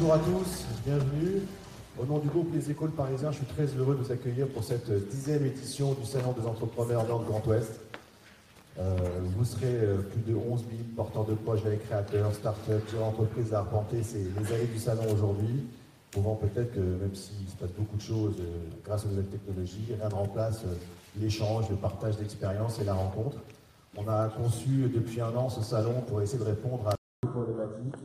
Bonjour à tous, bienvenue. Au nom du groupe Les Écoles Parisiens, je suis très heureux de vous accueillir pour cette 10e édition du Salon des entrepreneurs dans le Grand Ouest. Vous serez plus de 11 000 porteurs de projets, créateurs, start-up, entreprises à arpenter les allées du salon aujourd'hui, prouvant peut-être que même s'il se passe beaucoup de choses grâce aux nouvelles technologies, rien ne remplace l'échange, le partage d'expériences et la rencontre. On a conçu depuis un an ce salon pour essayer de répondre à toutes les problématiques,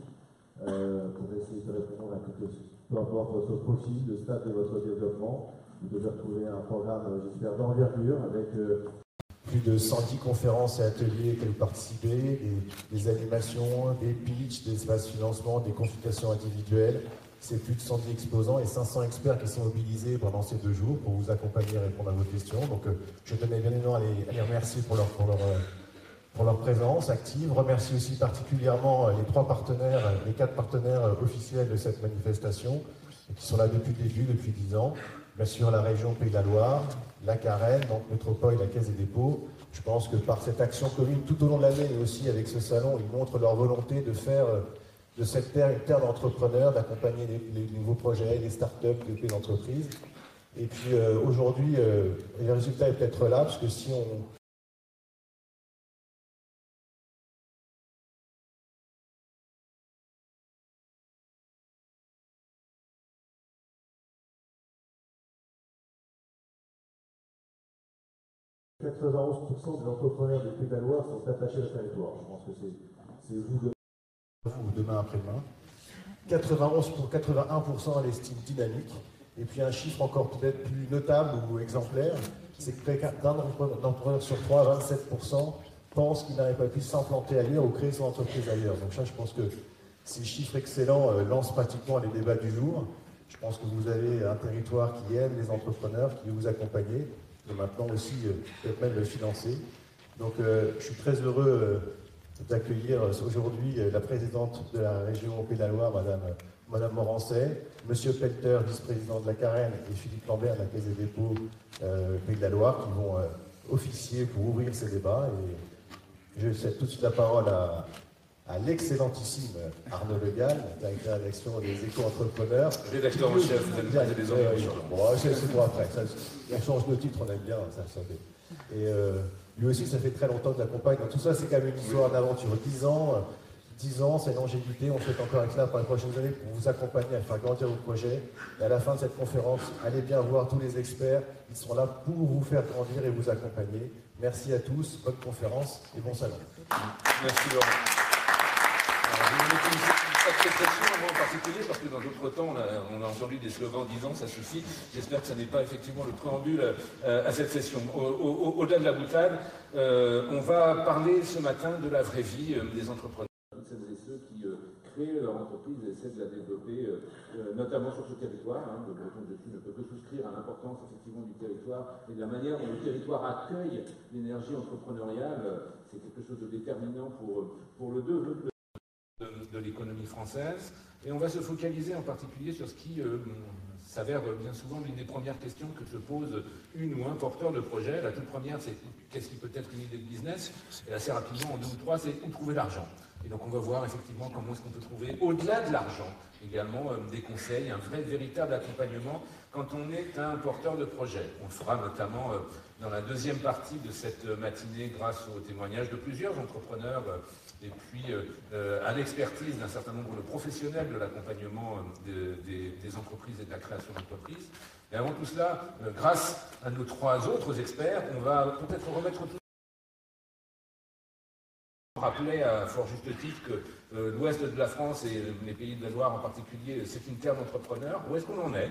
pour essayer de répondre à toutes les, peu importe votre profil, le stade de votre développement. Vous devez retrouver un programme, j'espère, d'envergure avec plus de 110 conférences et ateliers auxquels vous participez, des animations, des pitchs, des espaces financement, des consultations individuelles. C'est plus de 110 exposants et 500 experts qui sont mobilisés pendant ces 2 jours pour vous accompagner et répondre à vos questions. Donc je tenais bien évidemment à les remercier pour leur présence active. Remercie aussi particulièrement les 4 partenaires officiels de cette manifestation, qui sont là depuis le début, depuis 10 ans. Bien sûr, la région Pays de la Loire, la Carène, donc Métropole, la Caisse des dépôts. Je pense que par cette action commune tout au long de l'année, mais aussi avec ce salon, ils montrent leur volonté de faire de cette terre une terre d'entrepreneurs, d'accompagner les nouveaux projets, les start-up, les entreprises. Et puis aujourd'hui, le résultat est peut-être là, parce que si on 91% des entrepreneurs du Pays de la Loire sont attachés au territoire. Je pense que c'est vous demain après-demain. 81% à l'estime dynamique. Et puis un chiffre encore peut-être plus notable ou exemplaire, c'est que près d'un entrepreneur sur 3, 27%, pense qu'il n'aurait pas pu s'implanter ailleurs ou créer son entreprise ailleurs. Donc ça, je pense que ces chiffres excellents lancent pratiquement les débats du jour. Je pense que vous avez un territoire qui aime les entrepreneurs, qui veut vous accompagner, et maintenant aussi peut-être même le financer. Donc je suis très heureux d'accueillir aujourd'hui la présidente de la région Pays de la Loire, Madame Morancet, Monsieur Pelter, vice-président de la Carène, et Philippe Lambert de la Caisse des dépôts Pays de la Loire, qui vont officier pour ouvrir ces débats. Et je cède tout de suite la parole à l'excellentissime Arnaud Le Gall, directeur de la rédaction des éco-entrepreneurs. Rédacteur en chef, vous allez poser des ordres. Bon, c'est pour après. On change de titre, on aime bien, ça fait. Et lui aussi, ça fait très longtemps que l'accompagne. Donc tout ça, c'est quand même une histoire d'aventure. 10 ans, c'est longévité. On fait encore avec ça pour les prochaines années pour vous accompagner à faire grandir vos projets. Et à la fin de cette conférence, allez bien voir tous les experts. Ils sont là pour vous faire grandir et vous accompagner. Merci à tous, bonne conférence et bon salon. Merci Laurent. Cette session en particulier, parce que dans d'autres temps, on a entendu des slogans disant ça suffit. J'espère que ce n'est pas effectivement le préambule à cette session. Au-delà de la boutade, on va parler ce matin de la vraie vie des entrepreneurs. Toutes celles et ceux qui créent leur entreprise et essaient de la développer, notamment sur ce territoire. Le breton de dessus ne peut que souscrire à l'importance effectivement du territoire et de la manière dont le territoire accueille l'énergie entrepreneuriale. C'est quelque chose de déterminant pour le développement de l'économie française, et on va se focaliser en particulier sur ce qui s'avère bien souvent l'une des premières questions que se pose une ou un porteur de projet. La toute première, c'est qu'est-ce qui peut être une idée de business, et assez rapidement, en 2 ou 3, c'est où trouver l'argent. Et donc on va voir effectivement comment est-ce qu'on peut trouver, au-delà de l'argent, également des conseils, un véritable accompagnement quand on est un porteur de projet. On le fera notamment dans la deuxième partie de cette matinée grâce au témoignage de plusieurs entrepreneurs et puis à l'expertise d'un certain nombre de professionnels de l'accompagnement des entreprises et de la création d'entreprises. Et avant tout cela, grâce à nos 3 autres experts, on va peut-être remettre tout. Rappeler à fort juste titre que l'ouest de la France et les pays de la Loire en particulier, c'est une terre d'entrepreneurs. Où est-ce qu'on en est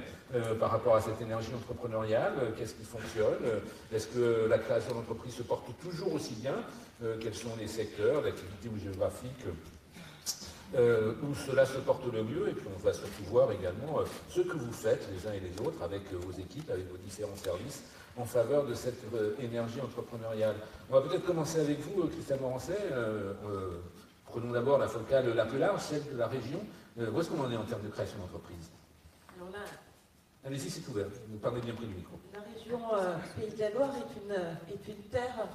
par rapport à cette énergie entrepreneuriale? Qu'est-ce qui fonctionne? Est-ce que la création d'entreprise se porte toujours aussi bien? Quels sont les secteurs d'activité ou géographiques où cela se porte le mieux? Et puis on va surtout voir également ce que vous faites les uns et les autres avec vos équipes, avec vos différents services en faveur de cette énergie entrepreneuriale. On va peut-être commencer avec vous, Christiane Morancet. Prenons d'abord la focale la plus large, celle de la région. Où est-ce qu'on en est en termes de création d'entreprise? Alors là, allez-y, c'est ouvert. Vous parlez bien près du micro. la région Pays de la Loire est une terre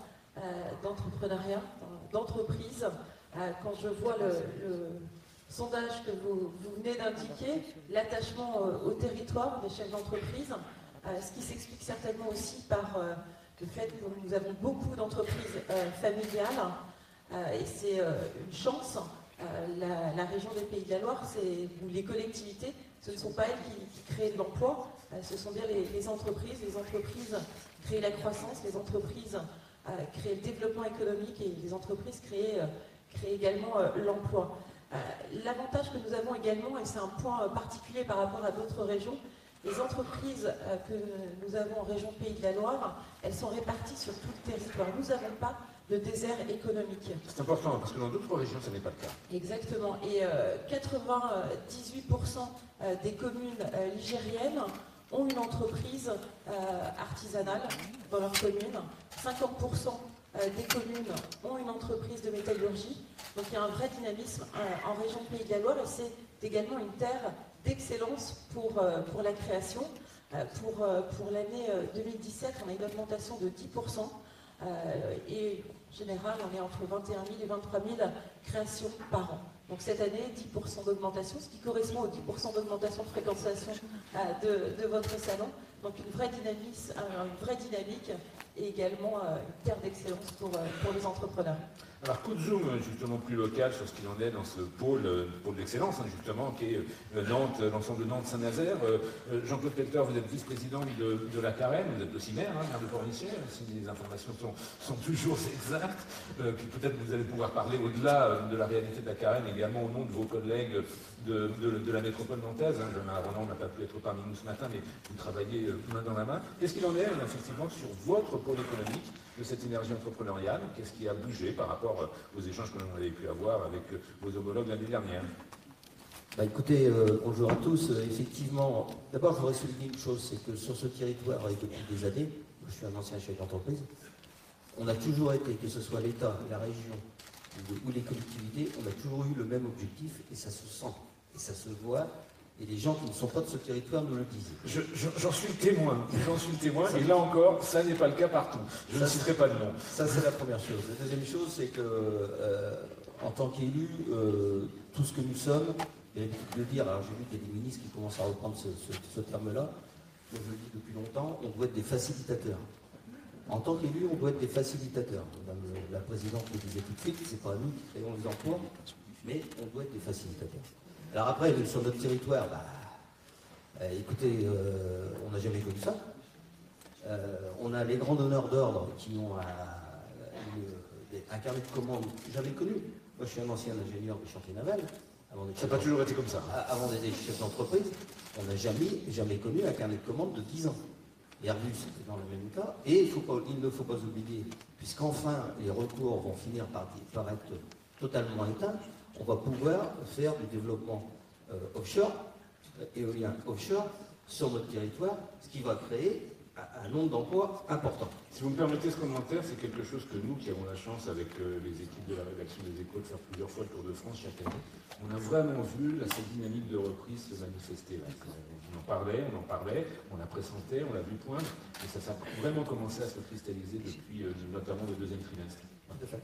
d'entrepreneuriat, d'entreprise. Quand je vois sondage que vous venez d'indiquer, l'attachement au territoire des chefs d'entreprise, ce qui s'explique certainement aussi par le fait que nous avons beaucoup d'entreprises familiales, et c'est une chance. La région des Pays de la Loire, ou les collectivités, ce ne sont pas elles qui créent de l'emploi, ce sont bien les entreprises. Les entreprises créent la croissance, les entreprises créent le développement économique et les entreprises créent également l'emploi. L'avantage que nous avons également, et c'est un point particulier par rapport à d'autres régions, les entreprises que nous avons en région Pays de la Loire, elles sont réparties sur tout le territoire. Nous n'avons pas de désert économique. C'est important, parce que dans d'autres régions, ce n'est pas le cas. Exactement. Et 98% des communes ligériennes ont une entreprise artisanale dans leur commune. 50% des communes ont une entreprise de métallurgie. Donc il y a un vrai dynamisme en région Pays de la Loire, et c'est également une terre d'excellence pour la création. Pour l'année 2017, on a une augmentation de 10%. Et en général, on est entre 21 000 et 23 000 créations par an. Donc cette année, 10% d'augmentation, ce qui correspond aux 10% d'augmentation de fréquentation de votre salon. Donc une vraie dynamique et également une terre d'excellence pour les entrepreneurs. Alors, coup de zoom justement plus local sur ce qu'il en est dans ce pôle d'excellence, justement, qui est Nantes, l'ensemble de Nantes-Saint-Nazaire. Jean-Claude Pelter, vous êtes vice-président de la Carène, vous êtes aussi maire, maire de Pornichet, si les informations sont toujours exactes. Peut-être que vous allez pouvoir parler au-delà de la réalité de la Carène, également au nom de vos collègues de la métropole nantaise. Jean-Marie Roland n'a pas pu être parmi nous ce matin, mais vous travaillez main dans la main. Qu'est-ce qu'il en est, effectivement, sur votre pôle économique de cette énergie entrepreneuriale? Qu'est-ce qui a bougé par rapport aux échanges que l'on avait pu avoir avec vos homologues l'année dernière? Écoutez, bonjour à tous. Effectivement, d'abord, je voudrais souligner une chose, c'est que sur ce territoire, et depuis des années, je suis un ancien chef d'entreprise, on a toujours été, que ce soit l'État, la région ou les collectivités, on a toujours eu le même objectif, et ça se sent, et ça se voit. Et les gens qui ne sont pas de ce territoire nous le disent. J'en suis le témoin, et là encore, ça n'est pas le cas partout. Je ne citerai pas de nom. Ça, c'est la première chose. La deuxième chose, c'est que, en tant qu'élu, tout ce que nous sommes, j'ai l'habitude de dire, alors j'ai vu qu'il y a des ministres qui commencent à reprendre ce terme-là, je le dis depuis longtemps, on doit être des facilitateurs. En tant qu'élu, on doit être des facilitateurs. Madame la présidente le disait tout de suite, c'est pas nous qui créons les emplois, mais on doit être des facilitateurs. Alors après, sur notre territoire, écoutez, on n'a jamais connu ça. On a les grands donneurs d'ordre qui ont un carnet de commandes jamais connu. Moi, je suis un ancien ingénieur des chantiers navals. Ça n'a pas toujours été comme ça. Avant d'être chef d'entreprise, on n'a jamais connu un carnet de commandes de 10 ans. Airbus, c'était dans le même cas. Et il ne faut pas oublier, puisqu'enfin les recours vont finir par être totalement éteints, on va pouvoir faire du développement offshore, éolien offshore, sur notre territoire, ce qui va créer un nombre d'emplois important. Si vous me permettez ce commentaire, c'est quelque chose que nous, qui avons la chance avec les équipes de la rédaction des Échos de faire plusieurs fois le Tour de France chaque année, on a vraiment vu cette dynamique de reprise se manifester. Là. On en parlait, on la pressentait, on l'a vu poindre, et ça a vraiment commencé à se cristalliser depuis notamment le deuxième trimestre. Tout à fait.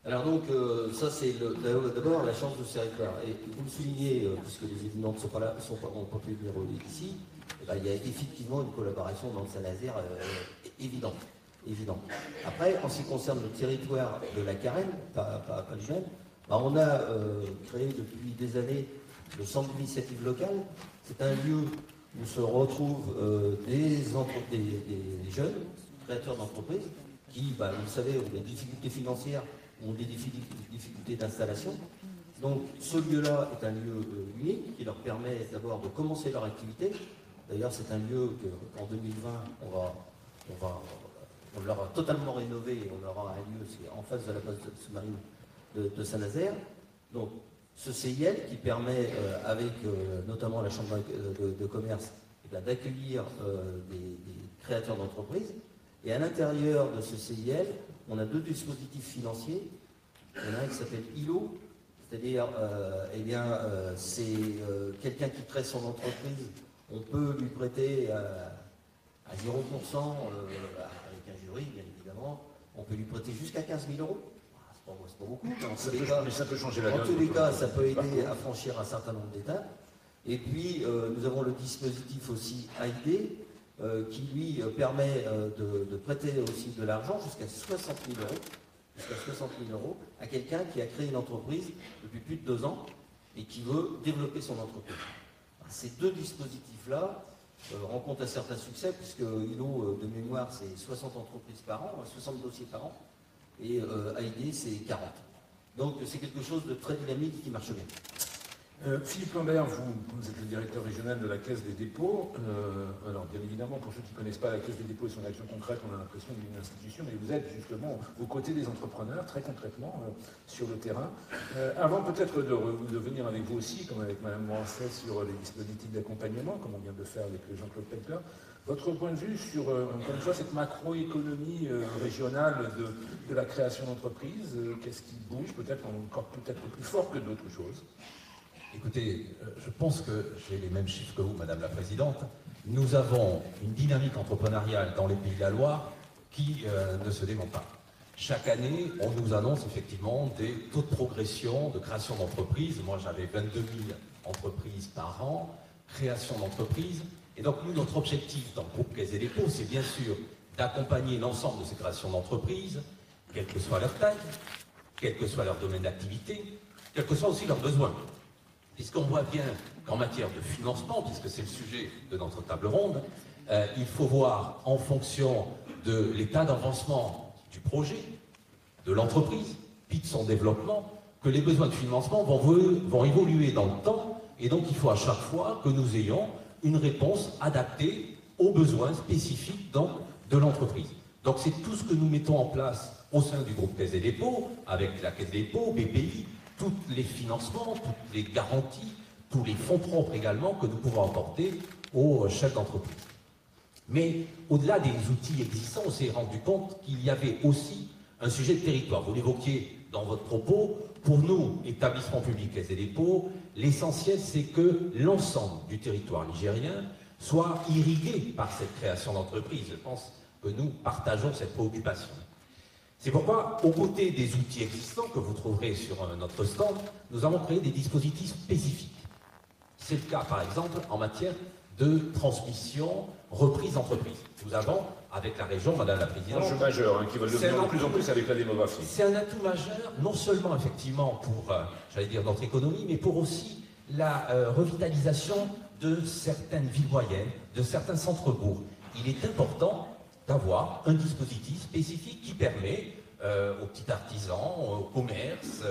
Alors donc, ça c'est d'abord la chance de ce territoire. Et vous le soulignez, puisque les élus Nantes n'ont pas pu venir ici, il y a effectivement une collaboration dans le Saint-Nazaire évidente. Après, en ce qui concerne le territoire de la Carène, pas le même, on a créé depuis des années le centre d'initiative locale. C'est un lieu où se retrouvent des jeunes créateurs d'entreprises qui, vous le savez, ont des difficultés financières, ont des difficultés d'installation. Donc ce lieu-là est un lieu unique qui leur permet d'abord de commencer leur activité. D'ailleurs, c'est un lieu qu'en 2020, on l'aura totalement rénové et on aura un lieu, c'est en face de la base sous-marine de Saint-Nazaire. Donc ce CIL qui permet, avec notamment la Chambre de commerce, d'accueillir des créateurs d'entreprises. Et à l'intérieur de ce CIL, on a deux dispositifs financiers. Il y en a un qui s'appelle ILO, c'est-à-dire, c'est quelqu'un qui crée son entreprise, on peut lui prêter à 0%, avec un jury, bien évidemment, on peut lui prêter jusqu'à 15 000 €. Bon, c'est pas beaucoup. Mais ça peut changer la En donne. tous les cas, ça peut aider à franchir un certain nombre d'étapes. Et puis, nous avons le dispositif aussi AID, qui lui permet de prêter aussi de l'argent jusqu'à 60 000 euros, à quelqu'un qui a créé une entreprise depuis plus de 2 ans et qui veut développer son entreprise. Ces deux dispositifs-là rencontrent un certain succès, puisque ILO, de mémoire, c'est 60 entreprises par an, 60 dossiers par an, et AID, c'est 40. Donc c'est quelque chose de très dynamique qui marche bien. Philippe Lambert, vous êtes le directeur régional de la Caisse des dépôts. Alors, bien évidemment, pour ceux qui ne connaissent pas la Caisse des dépôts et son action concrète, on a l'impression d'une institution, mais vous êtes justement aux côtés des entrepreneurs, très concrètement, sur le terrain. Avant peut-être de venir avec vous aussi, comme avec Mme Morancet, sur les dispositifs d'accompagnement, comme on vient de le faire avec Jean-Claude Pelper, votre point de vue sur, encore une fois, cette macroéconomie régionale de la création d'entreprises, qu'est-ce qui bouge, peut-être encore peut-être plus fort que d'autres choses? Écoutez, je pense que j'ai les mêmes chiffres que vous, Madame la Présidente. Nous avons une dynamique entrepreneuriale dans les Pays de la Loire qui ne se dément pas. Chaque année, on nous annonce effectivement des taux de progression, de création d'entreprises. Moi, j'avais 22 000 entreprises par an, création d'entreprises. Et donc, nous, notre objectif dans le groupe Caisse des dépôts, c'est bien sûr d'accompagner l'ensemble de ces créations d'entreprises, quelle que soit leur taille, quel que soit leur domaine d'activité, quels que soient aussi leurs besoins. Puisqu'on voit bien qu'en matière de financement, puisque c'est le sujet de notre table ronde, il faut voir en fonction de l'état d'avancement du projet, de l'entreprise, puis de son développement, que les besoins de financement vont évoluer dans le temps, et donc il faut à chaque fois que nous ayons une réponse adaptée aux besoins spécifiques donc, de l'entreprise. Donc c'est tout ce que nous mettons en place au sein du groupe Caisse des dépôts, avec la Caisse des dépôts, BPI, tous les financements, toutes les garanties, tous les fonds propres également que nous pouvons apporter aux chefs d'entreprise. Mais au-delà des outils existants, on s'est rendu compte qu'il y avait aussi un sujet de territoire. Vous l'évoquiez dans votre propos, pour nous, établissement public Caisse des dépôts, l'essentiel c'est que l'ensemble du territoire nigérien soit irrigué par cette création d'entreprise. Je pense que nous partageons cette préoccupation. C'est pourquoi, aux côtés des outils existants que vous trouverez sur notre stand, nous avons créé des dispositifs spécifiques. C'est le cas, par exemple, en matière de transmission, reprise d'entreprise. Nous avons, avec la région, Madame la Présidente... Un enjeu majeur, qui va le devenir de plus en plus avec la démographie. C'est un atout majeur, non seulement, effectivement, pour, j'allais dire, notre économie, mais pour aussi la revitalisation de certaines villes moyennes, de certains centres-bourgs. Il est important d'avoir un dispositif spécifique qui permet aux petits artisans, aux commerces,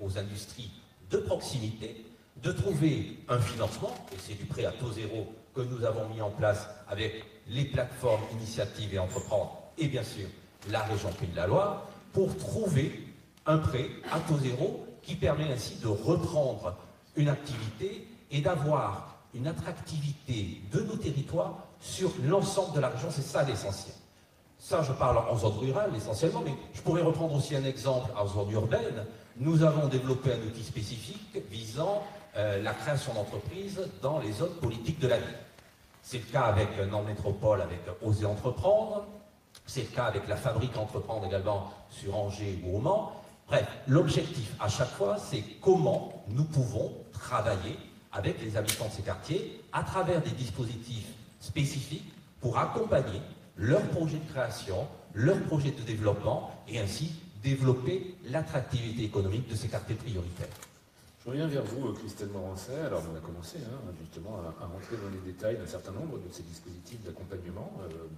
aux industries de proximité de trouver un financement, et c'est du prêt à taux zéro que nous avons mis en place avec les plateformes Initiatives et Entreprendre et bien sûr la région Pays de la Loire, pour trouver un prêt à taux zéro qui permet ainsi de reprendre une activité et d'avoir une attractivité de nos territoires sur l'ensemble de la région, c'est ça l'essentiel. Ça, je parle en zone rurale essentiellement, mais je pourrais reprendre aussi un exemple en zone urbaine. Nous avons développé un outil spécifique visant la création d'entreprises dans les zones politiques de la ville. C'est le cas avec Nantes Métropole, avec Oser Entreprendre. C'est le cas avec la Fabrique Entreprendre également sur Angers ou au Mans. Bref, l'objectif à chaque fois, c'est comment nous pouvons travailler avec les habitants de ces quartiers à travers des dispositifs spécifiques pour accompagner leurs projets de création, leurs projets de développement et ainsi développer l'attractivité économique de ces quartiers prioritaires. Je reviens vers vous, Christelle Morancet. Alors, on a commencé justement à rentrer dans les détails d'un certain nombre de ces dispositifs d'accompagnement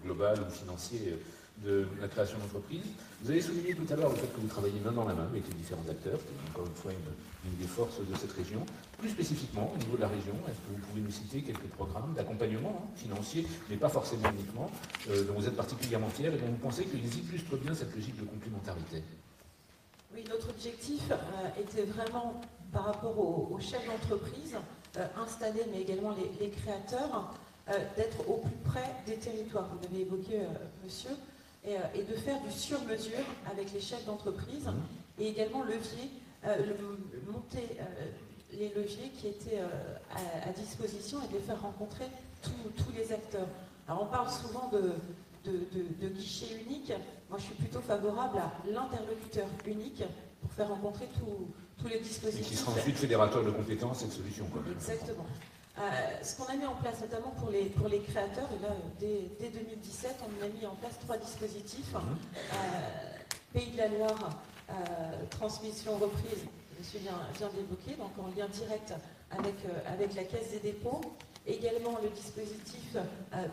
global ou financier de la création d'entreprises. Vous avez souligné tout à l'heure le fait que vous travaillez main dans la main avec les différents acteurs, c'est encore une fois une des forces de cette région. Plus spécifiquement, au niveau de la région, est-ce que vous pouvez nous citer quelques programmes d'accompagnement financier, mais pas forcément uniquement, dont vous êtes particulièrement fiers et dont vous pensez qu'ils illustrent bien cette logique de complémentarité? Oui, notre objectif était vraiment, par rapport aux chefs d'entreprise installés, mais également les créateurs, d'être au plus près des territoires. Vous l'avez évoqué, monsieur, et de faire du sur-mesure avec les chefs d'entreprise et également monter les leviers qui étaient à disposition et de les faire rencontrer tous les acteurs. Alors on parle souvent de guichet unique. Moi je suis plutôt favorable à l'interlocuteur unique pour faire rencontrer tous les Et dispositifs. qui sera ensuite fédérateur de compétences et de solutions. Quoi. Exactement. Ce qu'on a mis en place notamment pour les créateurs, et là, dès 2017, on a mis en place 3 dispositifs. Pays de la Loire, transmission reprise, monsieur vient d'évoquer, donc en lien direct avec la Caisse des dépôts. Également le dispositif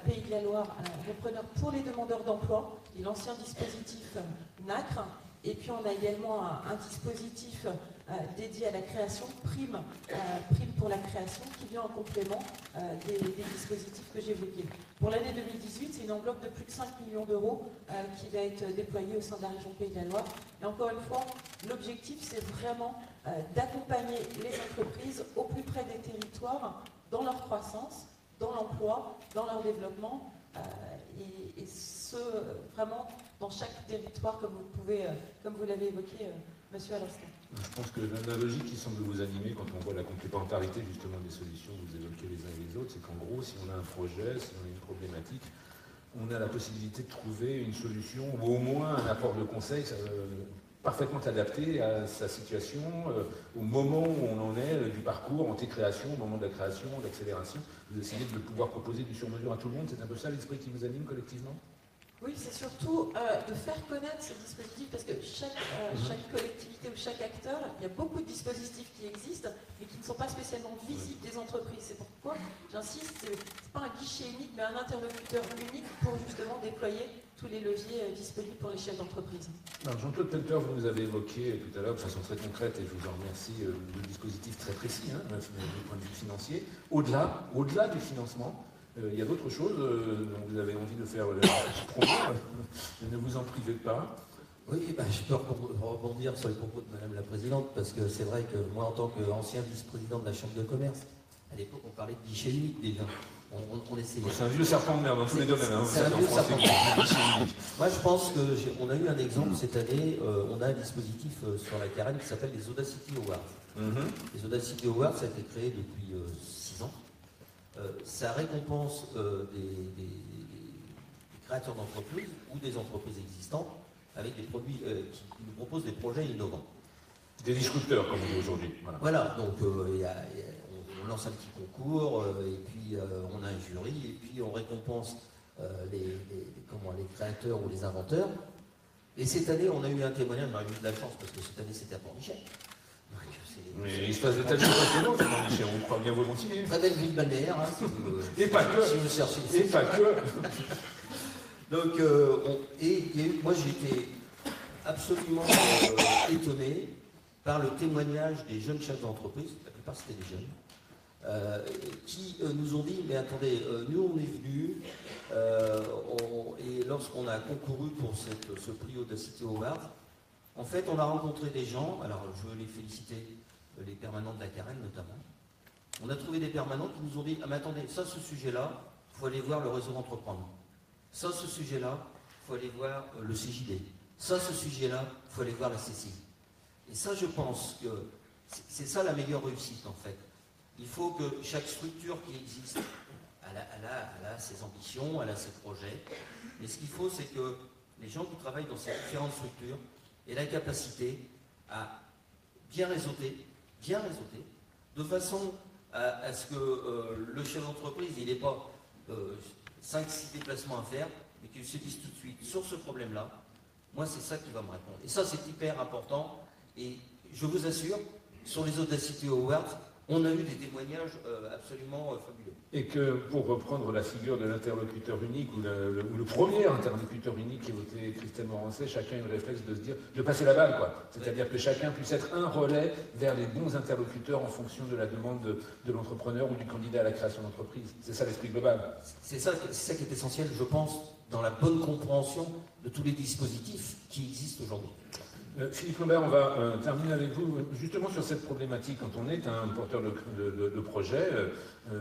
Pays de la Loire, repreneur pour les demandeurs d'emploi, et l'ancien dispositif NACRE. Et puis on a également un dispositif dédié à la création, prime pour la création, qui vient en complément des dispositifs que j'évoquais. Pour l'année 2018, c'est une enveloppe de plus de 5 millions d'euros qui va être déployée au sein de la région Pays de la Loire. Et encore une fois, l'objectif, c'est vraiment d'accompagner les entreprises au plus près des territoires, dans leur croissance, dans l'emploi, dans leur développement, et ce, vraiment dans chaque territoire, comme vous l'avez évoqué, monsieur, à l'instant. Je pense que la logique qui semble vous animer quand on voit la complémentarité justement des solutions que vous évoquez les uns et les autres, c'est qu'en gros, si on a un projet, si on a une problématique, on a la possibilité de trouver une solution, ou au moins un apport de conseil parfaitement adapté à sa situation, au moment où on en est du parcours, en création, au moment de la création, de l'accélération. Vous essayez de pouvoir proposer du sur-mesure à tout le monde, c'est un peu ça l'esprit qui vous anime collectivement? Oui, c'est surtout de faire connaître ces dispositifs, parce que chaque collectivité ou chaque acteur, il y a beaucoup de dispositifs qui existent, mais qui ne sont pas spécialement visibles des entreprises. C'est pourquoi, j'insiste, ce n'est pas un guichet unique, mais un interlocuteur unique pour justement déployer tous les leviers disponibles pour les chefs d'entreprise. Jean-Claude Pelter, vous nous avez évoqué tout à l'heure de façon très concrète, et je vous en remercie, le dispositif très précis, du point de vue financier. Au-delà du financement, il y a d'autres choses dont vous avez envie de faire promo, ne vous en privez pas. Oui, je peux rebondir sur les propos de Madame la Présidente, parce que c'est vrai que moi, en tant qu'ancien vice-président de la Chambre de commerce, à l'époque, on parlait de guichet unique déjà. On essayait. C'est un vieux serpent de mer dans tous les domaines. C'est un vieux serpent de mer. Moi, je pense qu'on a eu un exemple cette année. On a un dispositif sur la Carène qui s'appelle les Audacity Awards. Les Audacity Awards, ça a été créé depuis 6 ans. Ça récompense des créateurs d'entreprises ou des entreprises existantes avec des produits qui nous proposent des projets innovants. Des disrupteurs, comme on dit aujourd'hui. Voilà, donc on lance un petit concours, et puis on a un jury, et puis on récompense les créateurs ou les inventeurs. Et cette année, on a eu un témoignage, on a eu de la chance, parce que cette année, c'était à Pornichet. Mais il se passe des tas de choses passionnantes, on croit bien volontiers. Très belle ville balnéaire, et pas que. Si vous cherchez. Et pas que. Donc, moi j'ai été absolument étonné par le témoignage des jeunes chefs d'entreprise, la plupart c'était des jeunes, qui nous ont dit, mais attendez, nous on est venus, et lorsqu'on a concouru pour ce prix Audacity Award, en fait on a rencontré des gens, alors je veux les féliciter, les permanents de la Carène notamment, on a trouvé des permanents qui nous ont dit, ah mais attendez, ça ce sujet-là, il faut aller voir le réseau entrepreneur. Ça, ce sujet-là, il faut aller voir le CJD. Ça, ce sujet-là, il faut aller voir la CCI. Et ça, je pense que c'est ça la meilleure réussite, en fait. Il faut que chaque structure qui existe, elle a ses ambitions, elle a ses projets. Mais ce qu'il faut, c'est que les gens qui travaillent dans ces différentes structures aient la capacité à bien réseauter, de façon à ce que le chef d'entreprise, il n'ait pas 5-6 déplacements à faire, mais qu'ils se disent tout de suite, sur ce problème-là, moi c'est ça qui va me répondre. Et ça c'est hyper important, et je vous assure, sur les Audacity Awards, on a eu des témoignages absolument fabuleux. Et que, pour reprendre la figure de l'interlocuteur unique, ou le premier interlocuteur unique qui évoquait Christelle Morancet, chacun a eu le réflexe de se dire, de passer la balle, quoi. C'est-à-dire que chacun puisse être un relais vers les bons interlocuteurs en fonction de la demande de l'entrepreneur ou du candidat à la création d'entreprise. C'est ça l'esprit global. C'est ça qui est essentiel, je pense, dans la bonne compréhension de tous les dispositifs qui existent aujourd'hui. Philippe Lambert, on va terminer avec vous justement sur cette problématique. Quand on est un porteur de projet,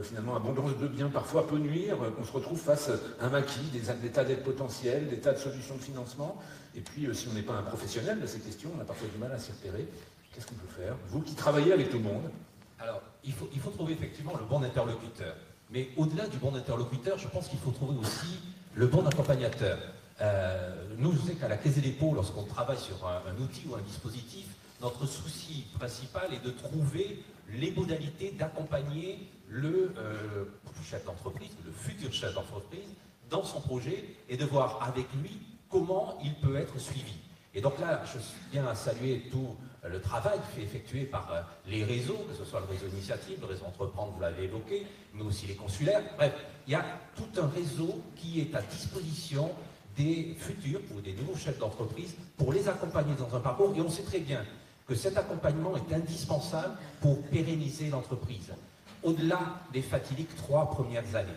finalement, abondance de biens parfois peut nuire, on se retrouve face à un maquis, des tas d'aides potentielles, des tas de solutions de financement. Et puis, si on n'est pas un professionnel de ces questions, on a parfois du mal à s'y repérer. Qu'est-ce qu'on peut faire? Vous qui travaillez avec tout le monde. Alors, il faut trouver effectivement le bon interlocuteur. Mais au-delà du bon interlocuteur, je pense qu'il faut trouver aussi le bon accompagnateur. Nous, je sais qu'à la Caisse des dépôts, lorsqu'on travaille sur un outil ou un dispositif, notre souci principal est de trouver les modalités d'accompagner le chef d'entreprise, le futur chef d'entreprise, dans son projet et de voir avec lui comment il peut être suivi. Et donc là, je tiens à saluer tout le travail qui est effectué par les réseaux, que ce soit le réseau Initiative, le réseau Entreprendre, vous l'avez évoqué, mais aussi les consulaires. Bref, il y a tout un réseau qui est à disposition des futurs ou des nouveaux chefs d'entreprise pour les accompagner dans un parcours. Et on sait très bien que cet accompagnement est indispensable pour pérenniser l'entreprise, au-delà des fatidiques 3 premières années.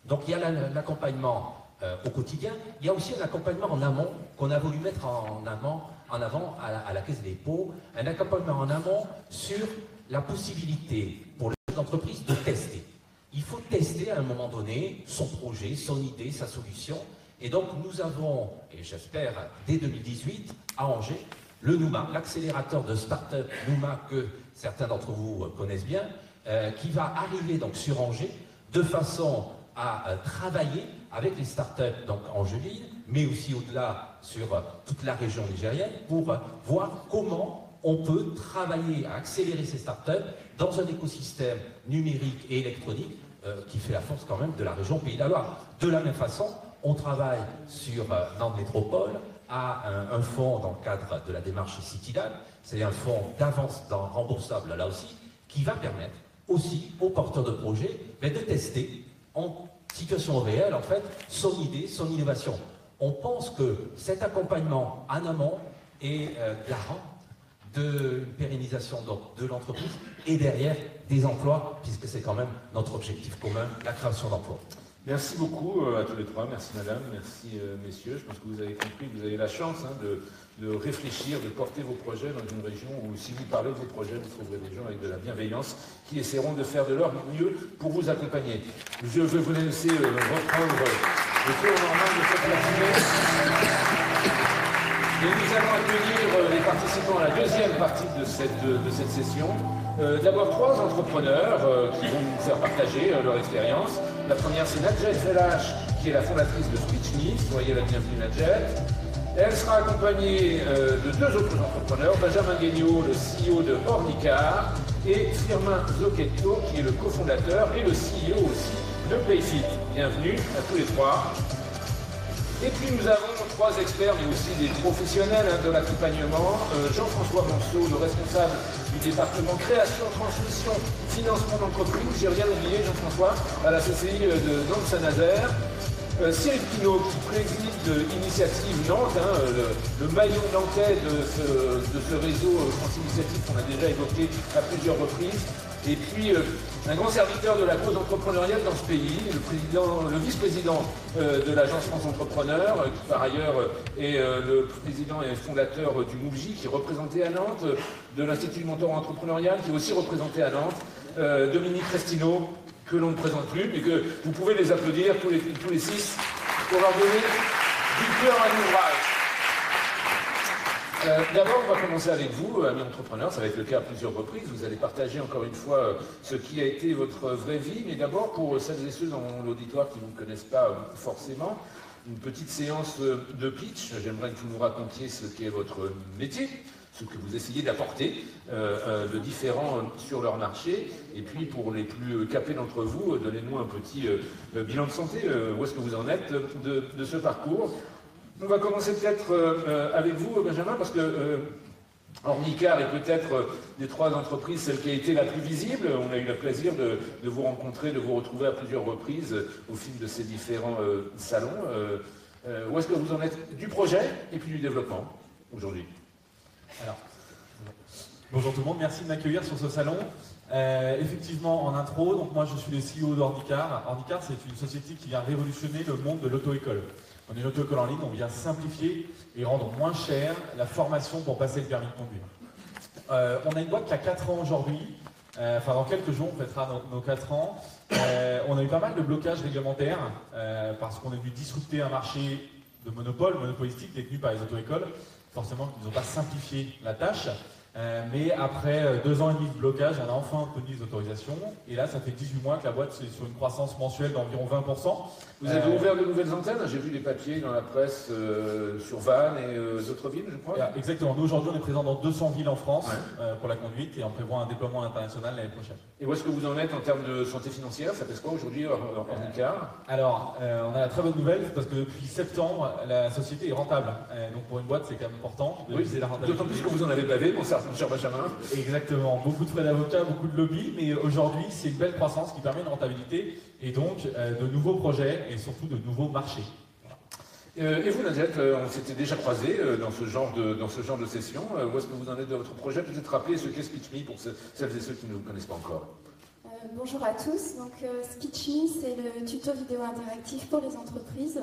Donc il y a l'accompagnement au quotidien, il y a aussi un accompagnement en amont qu'on a voulu mettre en avant à la Caisse des dépôts, un accompagnement en amont sur la possibilité pour le chef d'entreprise de tester. Il faut tester à un moment donné son projet, son idée, sa solution. Et donc nous avons, et j'espère dès 2018, à Angers, le Nouma, l'accélérateur de start-up Nouma que certains d'entre vous connaissent bien, qui va arriver donc sur Angers de façon à travailler avec les startups donc angevines, mais aussi au-delà sur toute la région nigérienne, pour voir comment on peut travailler à accélérer ces startups dans un écosystème numérique et électronique qui fait la force quand même de la région Pays de la Loire. De la même façon, on travaille sur Nantes Métropole à un fonds dans le cadre de la démarche Citylab, c'est un fonds d'avance remboursable là aussi, qui va permettre aussi aux porteurs de projets de tester en situation réelle, en fait, son idée, son innovation. On pense que cet accompagnement en amont est garant d'une pérennisation de l'entreprise et derrière des emplois, puisque c'est quand même notre objectif commun, la création d'emplois. Merci beaucoup à tous les trois, merci madame, merci messieurs. Je pense que vous avez compris, vous avez la chance de réfléchir, de porter vos projets dans une région où si vous parlez de vos projets, vous trouverez des gens avec de la bienveillance qui essaieront de faire de leur mieux pour vous accompagner. Je vais vous laisser reprendre le tour normal de cette matinée. Et nous allons accueillir les participants à la deuxième partie de cette session. D'abord 3 entrepreneurs qui vont nous faire partager leur expérience. La première, c'est Nadjet Felash, qui est la fondatrice de SpeechMe. Soyez la bienvenue, Nadjet. Elle sera accompagnée de 2 autres entrepreneurs, Benjamin Guignot, le CEO de Ornicar, et Firmin Zocchetto, qui est le cofondateur et le CEO aussi de Payfit. Bienvenue à tous les 3. Et puis nous avons 3 experts, mais aussi des professionnels de l'accompagnement. Jean-François Monceau, le responsable du département création, transmission, financement d'entreprise. J'ai rien oublié, Jean-François, à la CCI de Nantes-Saint-Nazaire. Cyril Pinault, qui préside Initiative Nantes, le maillon nantais de ce réseau France Initiative qu'on a déjà évoqué à plusieurs reprises. Et puis, un grand serviteur de la cause entrepreneuriale dans ce pays, le vice-président de l'agence France Entrepreneur, qui par ailleurs est le président et fondateur du MOUJI, qui est représenté à Nantes, de l'Institut du mentorat entrepreneurial, qui est aussi représenté à Nantes, Dominique Restineau, que l'on ne présente plus, mais que vous pouvez les applaudir tous les 6 pour leur donner du cœur à l'ouvrage. D'abord, on va commencer avec vous, amis entrepreneurs, ça va être le cas à plusieurs reprises. Vous allez partager encore une fois ce qui a été votre vraie vie, mais d'abord, pour celles et ceux dans l'auditoire qui ne vous connaissent pas forcément, une petite séance de pitch. J'aimerais que vous nous racontiez ce qu'est votre métier, ce que vous essayez d'apporter de différents sur leur marché. Et puis, pour les plus capés d'entre vous, donnez-nous un petit bilan de santé. Où est-ce que vous en êtes de ce parcours? On va commencer peut-être avec vous, Benjamin, parce que Ornicar est peut-être des 3 entreprises celle qui a été la plus visible. On a eu le plaisir de vous rencontrer, de vous retrouver à plusieurs reprises au fil de ces différents salons. Où est-ce que vous en êtes du projet et puis du développement aujourd'hui? Alors, bonjour tout le monde, merci de m'accueillir sur ce salon. Effectivement, en intro, donc moi je suis le CEO d'Ornicar. Ornicar, c'est une société qui vient révolutionner le monde de l'auto-école. On est une auto-école en ligne, on vient simplifier et rendre moins cher la formation pour passer le permis de conduire. On a une boîte qui a 4 ans aujourd'hui, enfin dans quelques jours on fêtera nos 4 ans. On a eu pas mal de blocages réglementaires parce qu'on a dû disrupter un marché de monopolistique détenu par les auto-écoles. Forcément, ils n'ont pas simplifié la tâche. Mais après 2 ans et demi de blocage, on a enfin obtenu les autorisations. Et là, ça fait 18 mois que la boîte est sur une croissance mensuelle d'environ 20%. Vous avez ouvert de nouvelles antennes, j'ai vu des papiers dans la presse sur Vannes et d'autres villes, je crois. Exactement. Nous, aujourd'hui, on est présent dans 200 villes en France pour la conduite et on prévoit un déploiement international l'année prochaine. Et où est-ce que vous en êtes en termes de santé financière? Ça pèse quoi aujourd'hui, Ornicar? Alors, on a la très bonne nouvelle parce que depuis septembre, la société est rentable. Donc pour une boîte, c'est quand même important de viser la rentabilité. D'autant plus que vous en avez bavé, mon cher Benjamin. Exactement. Beaucoup de frais d'avocat, beaucoup de lobby, mais aujourd'hui, c'est une belle croissance qui permet une rentabilité et donc de nouveaux projets et surtout de nouveaux marchés. Et vous, Nadia, on s'était déjà croisés dans ce genre de session. Où est-ce que vous en êtes de votre projet? Peut-être rappeler ce qu'est SpeechMe pour celles et ceux qui ne vous connaissent pas encore. Bonjour à tous. Donc, SpeechMe, c'est le tuto vidéo interactif pour les entreprises.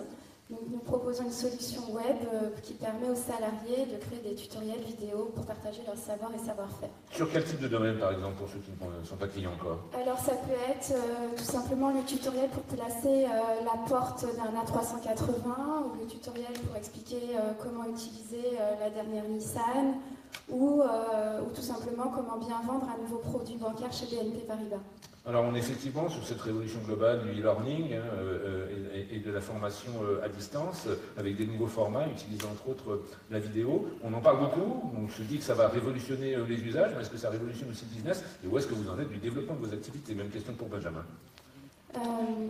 Donc, nous proposons une solution web qui permet aux salariés de créer des tutoriels vidéo pour partager leur savoir et savoir-faire. Sur quel type de domaine, par exemple, pour ceux qui ne sont pas clients encore? Alors, ça peut être tout simplement le tutoriel pour placer la porte d'un A380 ou le tutoriel pour expliquer comment utiliser la dernière Nissan ou tout simplement comment bien vendre un nouveau produit bancaire chez BNP Paribas. Alors on est effectivement sur cette révolution globale du e-learning et de la formation à distance avec des nouveaux formats utilisant entre autres la vidéo. On en parle beaucoup, on se dit que ça va révolutionner les usages, mais est-ce que ça révolutionne aussi le business? Et où est-ce que vous en êtes du développement de vos activités? Même question pour Benjamin.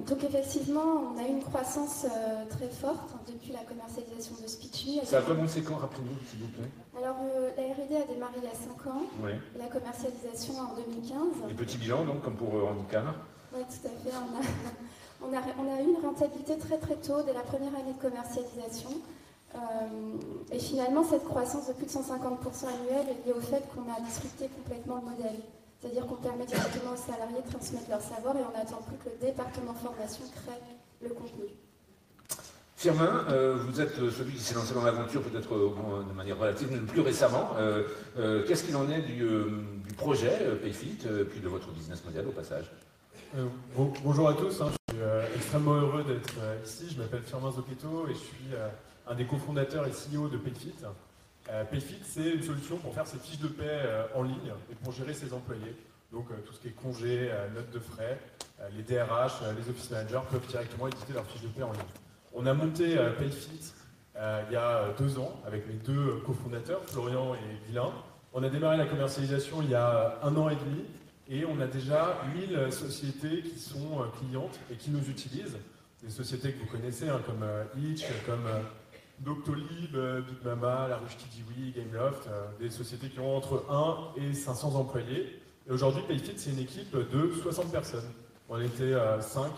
Donc effectivement, on a eu une croissance très forte depuis la commercialisation de SpeechMe. Ça a commencé quand, rappelez-nous, s'il vous plaît? Alors la R&D a démarré il y a 5 ans, la commercialisation en 2015. Les petits bilans, donc, comme pour Ornicar. Oui, tout à fait. On a eu une rentabilité très très tôt, dès la première année de commercialisation. Et finalement, cette croissance de plus de 150% annuelle est liée au fait qu'on a disrupté complètement le modèle. C'est-à-dire qu'on permet directement aux salariés de transmettre leur savoir et on n'attend plus que le département formation crée le contenu. Firmin, vous êtes celui qui s'est lancé dans l'aventure peut-être de manière relative, mais le plus récemment. Qu'est-ce qu'il en est du projet Payfit, puis de votre business model au passage? Bonjour à tous, je suis extrêmement heureux d'être ici. Je m'appelle Firmin Zocchetto et je suis un des cofondateurs et CEO de Payfit. Payfit, c'est une solution pour faire ses fiches de paie en ligne et pour gérer ses employés. Donc tout ce qui est congés, notes de frais, les DRH, les office managers peuvent directement éditer leurs fiches de paie en ligne. On a monté Payfit il y a 2 ans avec mes 2 cofondateurs, Florian et Guilain. On a démarré la commercialisation il y a 1 an et demi et on a déjà 1000 sociétés qui sont clientes et qui nous utilisent. Des sociétés que vous connaissez comme Itch, comme Doctolib, Big Mama, La Ruche Kidiwi, Gameloft, des sociétés qui ont entre 1 et 500 employés. Et aujourd'hui, Payfit, c'est une équipe de 60 personnes. On était 5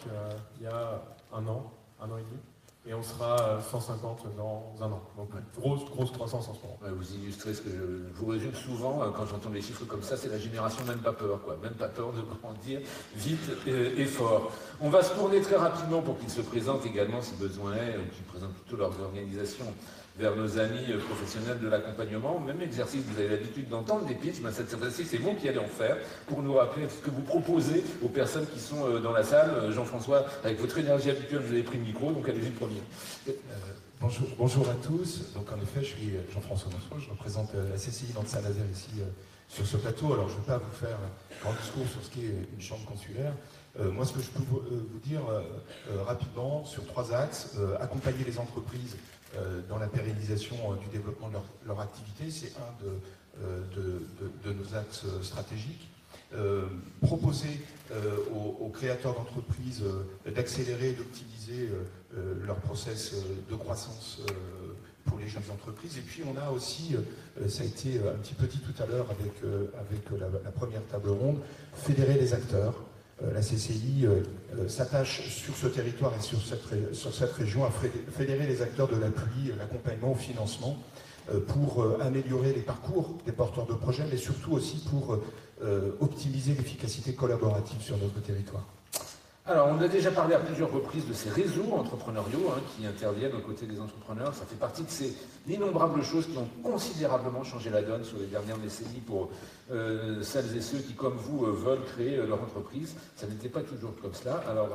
il y a 1 an et demi. Et on sera 150 dans 1 an. Donc, grosse croissance en ce moment. Ouais, vous illustrez ce que je vous résume souvent quand j'entends des chiffres comme ça, c'est la génération même pas peur, quoi. Même pas peur de grandir vite et fort. On va se tourner très rapidement pour qu'ils se présentent également si besoin est, ou qu'ils présentent plutôt leurs organisations vers nos amis professionnels de l'accompagnement. Même exercice, vous avez l'habitude d'entendre des pitchs, mais cette fois-ci, c'est vous qui allez en faire pour nous rappeler ce que vous proposez aux personnes qui sont dans la salle. Jean-François, avec votre énergie habituelle, vous avez pris le micro, donc allez-y le premier. Bonjour à tous. Donc en effet, je suis Jean-François Monceau, je représente la CCI dans Saint-Nazaire ici sur ce plateau. Alors je ne vais pas vous faire un grand discours sur ce qu'est une chambre consulaire. Moi, ce que je peux vous dire rapidement sur 3 axes, accompagner les entreprises dans la pérennisation du développement de leur activité, c'est un de nos axes stratégiques. Proposer aux créateurs d'entreprises d'accélérer et d'optimiser leur process de croissance pour les jeunes entreprises. Et puis on a aussi, ça a été un petit peu dit tout à l'heure avec la première table ronde, fédérer les acteurs. La CCI s'attache sur ce territoire et sur cette région à fédérer les acteurs de l'appui, l'accompagnement au financement pour améliorer les parcours des porteurs de projets, mais surtout aussi pour optimiser l'efficacité collaborative sur notre territoire. Alors, on a déjà parlé à plusieurs reprises de ces réseaux entrepreneuriaux qui interviennent aux côtés des entrepreneurs. Ça fait partie de ces innombrables choses qui ont considérablement changé la donne sur les dernières décennies pour celles et ceux qui, comme vous, veulent créer leur entreprise. Ça n'était pas toujours comme cela. Alors,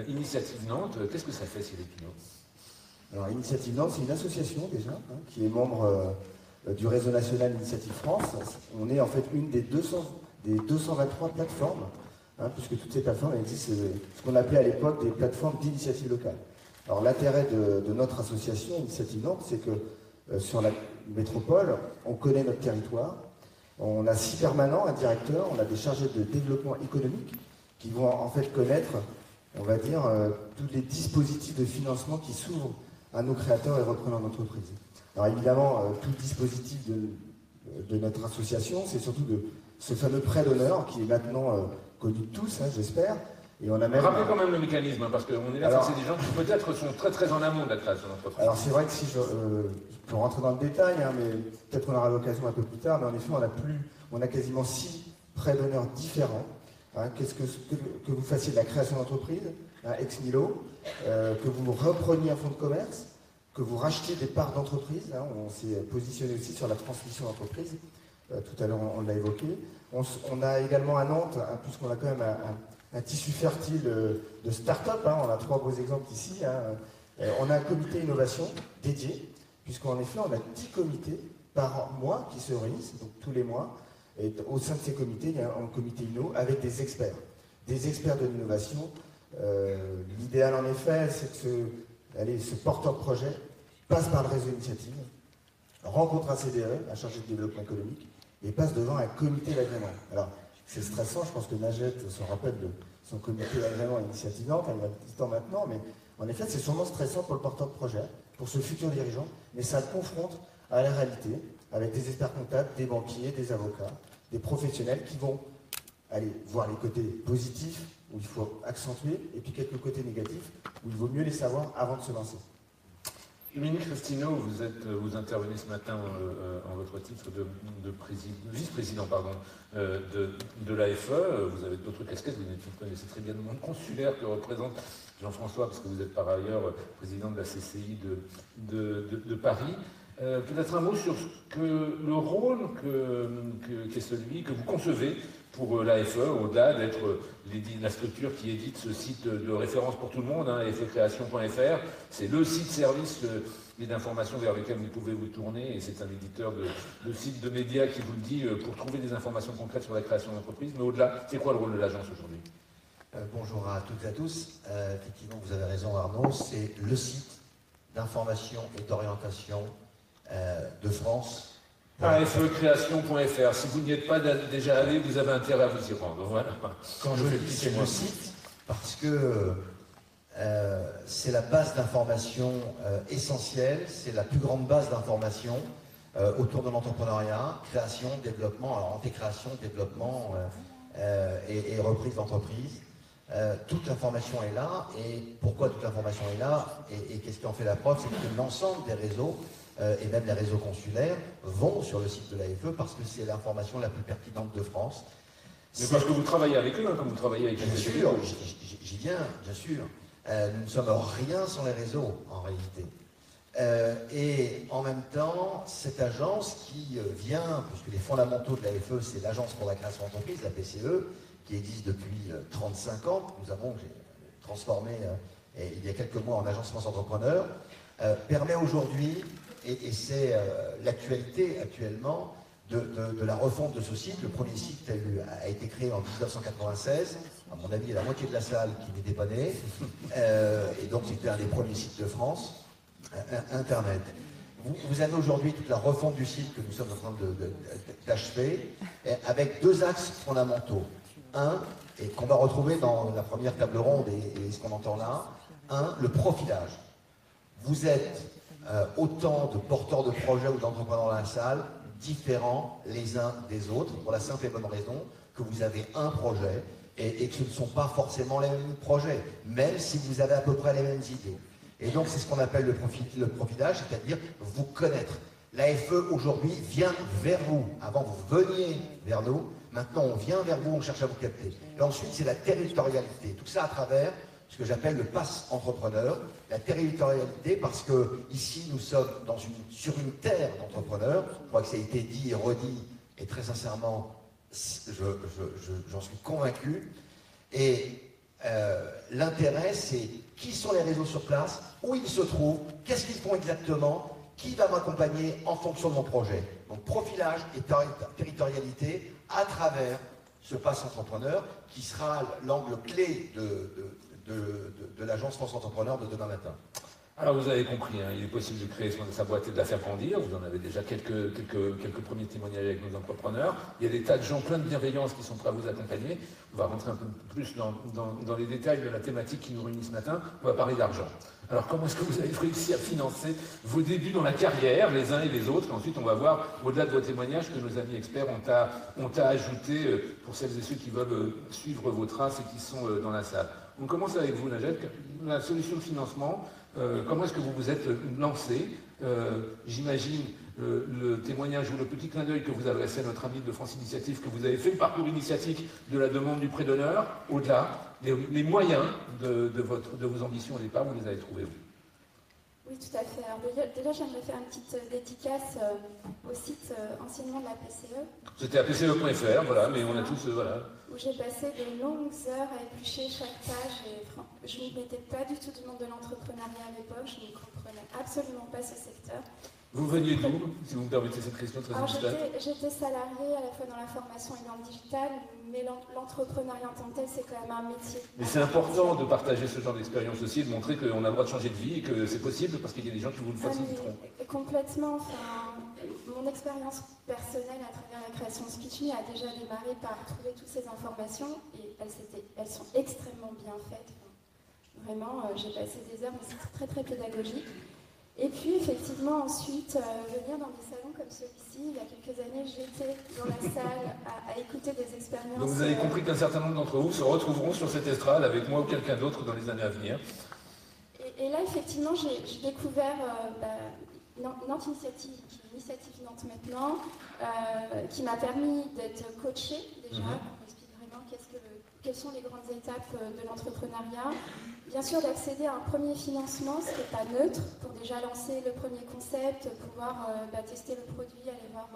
Initiative Nantes, qu'est-ce que ça fait, Cyril Pinault? Alors, Initiative Nantes, c'est une association déjà, qui est membre du réseau national Initiative France. On est en fait une des 223 plateformes, puisque toutes ces plateformes existent, ce qu'on appelait à l'époque des plateformes d'initiative locale. Alors l'intérêt de notre association Initiative Nantes, c'est que sur la métropole, on connaît notre territoire, on a 6 permanents, un directeur, on a des chargés de développement économique qui vont en fait connaître, on va dire, tous les dispositifs de financement qui s'ouvrent à nos créateurs et repreneurs d'entreprise. Alors évidemment, tout le dispositif de notre association, c'est surtout de ce fameux prêt d'honneur qui est maintenant connu de tous, j'espère. Et on a même... Rappelez quand même le mécanisme, parce qu'on est là face à des gens qui peut-être sont très très en amont de la création d'entreprise. Alors c'est vrai que si je peux rentrer dans le détail, mais peut-être qu'on aura l'occasion un peu plus tard, mais en effet on a quasiment 6 prêts d'honneur différents. Qu'est-ce que vous fassiez de la création d'entreprise, ex nihilo, que vous repreniez un fonds de commerce, que vous rachetiez des parts d'entreprise, on s'est positionné aussi sur la transmission d'entreprise, tout à l'heure on l'a évoqué. On a également à Nantes, puisqu'on a quand même un tissu fertile de start-up, on a 3 beaux exemples ici, on a un comité innovation dédié, puisqu'en effet on a 10 comités par mois qui se réunissent, donc tous les mois, et au sein de ces comités, il y a un comité inno avec des experts de l'innovation. L'idéal en effet, c'est que ce porteur de projet passe par le réseau initiative, rencontre un CDE, un chargé de développement économique, et passe devant un comité d'agrément. Alors, c'est stressant, je pense que Najette se rappelle de son comité d'agrément Initiative Nantes, elle a 10 ans maintenant, mais en effet, c'est sûrement stressant pour le porteur de projet, pour ce futur dirigeant, mais ça le confronte à la réalité, avec des experts comptables, des banquiers, des avocats, des professionnels qui vont aller voir les côtés positifs, où il faut accentuer, et puis quelques côtés négatifs, où il vaut mieux les savoir avant de se lancer. Dominique Restineau, vous intervenez ce matin en votre titre de vice-président de l'AFE. Vous avez d'autres casquettes, vous connaissez très bien le monde consulaire que représente Jean-François, parce que vous êtes par ailleurs président de la CCI de Paris. Peut-être un mot sur le rôle qu'est celui que vous concevez pour l'AFE, au-delà d'être la structure qui édite ce site de référence pour tout le monde, afecreation.fr. C'est le site service et d'information vers lequel vous pouvez vous tourner, et c'est un éditeur de site de médias qui vous le dit pour trouver des informations concrètes sur la création d'entreprise. Mais au-delà, c'est quoi le rôle de l'agence aujourd'hui? Bonjour à toutes et à tous. Effectivement, vous avez raison Arnaud, c'est le site d'information et d'orientation de France. afecreation.fr. Si vous n'y êtes pas déjà allé, vous avez intérêt à vous y rendre. Voilà. Quand je dis c'est le site, parce que c'est la base d'information essentielle, c'est la plus grande base d'information autour de l'entrepreneuriat, création, développement, alors anti-création, développement et reprise d'entreprise. Toute l'information est là, et pourquoi toute l'information est là, et qu'est-ce qui en fait la preuve, c'est que l'ensemble des réseaux, et même les réseaux consulaires, vont sur le site de l'AFE parce que c'est l'information la plus pertinente de France. Mais parce que vous travaillez avec eux, comme vous travaillez avec les Bien sûr, j'y viens, bien sûr. Nous ne sommes rien sans les réseaux, en réalité. Et en même temps, cette agence qui vient, puisque les fondamentaux de l'AFE, c'est l'Agence pour la création d'entreprise, la PCE, qui existe depuis 35 ans, que nous avons transformé il y a quelques mois en Agence France Entrepreneur, permet aujourd'hui, et c'est l'actualité actuellement, de la refonte de ce site. Le premier site a été créé en 1996. À mon avis, il y a la moitié de la salle qui n'était pas née. Et donc, c'était un des premiers sites de France, Internet. Vous avez aujourd'hui toute la refonte du site que nous sommes en train d'achever, avec 2 axes fondamentaux. Un, et qu'on va retrouver dans la première table ronde et ce qu'on entend là. Un, le profilage. Vous êtes autant de porteurs de projets ou d'entrepreneurs dans la salle, différents les uns des autres, pour la simple et bonne raison que vous avez un projet et que ce ne sont pas forcément les mêmes projets, même si vous avez à peu près les mêmes idées. Et donc c'est ce qu'on appelle le profilage, c'est-à-dire vous connaître. L'AFE aujourd'hui vient vers vous. Avant vous veniez vers nous, maintenant on vient vers vous, on cherche à vous capter. Et ensuite c'est la territorialité, tout ça à travers ce que j'appelle le pass entrepreneur, la territorialité, parce que ici nous sommes sur une terre d'entrepreneurs. Je crois que ça a été dit et redit, et très sincèrement, j'en suis convaincu. Et l'intérêt, c'est qui sont les réseaux sur place, où ils se trouvent, qu'est-ce qu'ils font exactement, Qui va m'accompagner en fonction de mon projet? Donc profilage et territorialité à travers ce pass entrepreneur qui sera l'angle clé de l'agence France Entrepreneur de demain matin. Alors vous avez compris, hein, il est possible de créer sa boîte et de la faire grandir. Vous en avez déjà quelques premiers témoignages avec nos entrepreneurs. Il y a des tas de gens pleins de bienveillance qui sont prêts à vous accompagner. On va rentrer un peu plus dans les détails de la thématique qui nous réunit ce matin. On va parler d'argent. Alors comment est-ce que vous avez réussi à financer vos débuts dans la carrière, les uns et les autres? Ensuite, on va voir, au-delà de vos témoignages, que nos amis experts ont à ajouter pour celles et ceux qui veulent suivre vos traces et qui sont dans la salle. On commence avec vous, Najat. La solution de financement, comment est-ce que vous vous êtes lancé? J'imagine le témoignage ou le petit clin d'œil que vous adressez à notre ami de France Initiative, que vous avez fait le parcours initiatique de la demande du prêt d'honneur, au-delà, les moyens de vos ambitions au départ, vous les avez trouvés où? Oui, tout à fait. Alors déjà j'aimerais faire une petite dédicace au site anciennement de la PCE. C'était à pce.fr, voilà, mais on a tous, voilà. Où j'ai passé de longues heures à éplucher chaque page et je ne m'étais pas du tout du monde de l'entrepreneuriat à l'époque, je ne comprenais absolument pas ce secteur. Vous veniez d'où, si vous me permettez cette question très importante? J'étais salariée à la fois dans la formation et dans le digital, mais l'entrepreneuriat en tant que tel, c'est quand même un métier. Mais c'est important de partager ce genre d'expérience aussi, et de montrer qu'on a le droit de changer de vie et que c'est possible parce qu'il y a des gens qui vous le faciliteront. Complètement. Enfin, mon expérience personnelle à travers la création de Speech.me a déjà démarré par trouver toutes ces informations et elles sont extrêmement bien faites. Enfin, vraiment, j'ai passé des heures, mais c'est très très pédagogique. Et puis effectivement ensuite, venir dans des salons comme celui-ci, il y a quelques années, j'étais dans la salle à écouter des expériences. Donc vous avez compris qu'un certain nombre d'entre vous se retrouveront sur cette estrade avec moi ou quelqu'un d'autre dans les années à venir. Et là effectivement, j'ai découvert Nantes Initiative, qui est Initiative Nantes maintenant, qui m'a permis d'être coachée déjà, pour m'expliquer vraiment quelles sont les grandes étapes de l'entrepreneuriat. Bien sûr, d'accéder à un premier financement, ce qui n'est pas neutre, pour déjà lancer le premier concept, pouvoir tester le produit, aller voir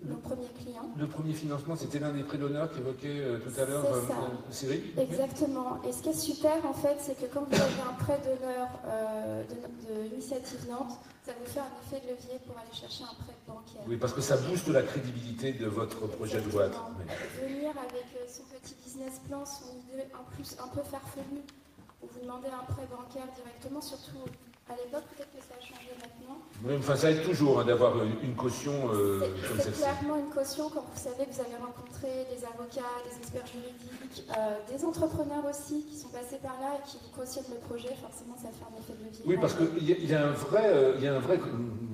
nos premiers clients. Le premier financement, c'était l'un des prêts d'honneur qu'évoquait tout à l'heure Cyril. Exactement. Et ce qui est super, en fait, c'est que quand vous avez un prêt d'honneur de l'initiative Nantes, ça vous fait un effet de levier pour aller chercher un prêt bancaire. Oui, parce que ça booste la crédibilité de votre projet de boîte. Venir avec son petit business plan, son idée un peu farfelue, vous demandez un prêt bancaire directement, surtout à l'époque, peut-être que ça a changé maintenant. Oui, enfin ça aide toujours d'avoir une caution comme celle-ci. C'est clairement une caution quand vous savez que vous avez rencontré des avocats, des experts juridiques, des entrepreneurs aussi qui sont passés par là et qui vous cautionnent le projet, forcément ça fait un effet de levier. Oui, parce qu'il y a un vrai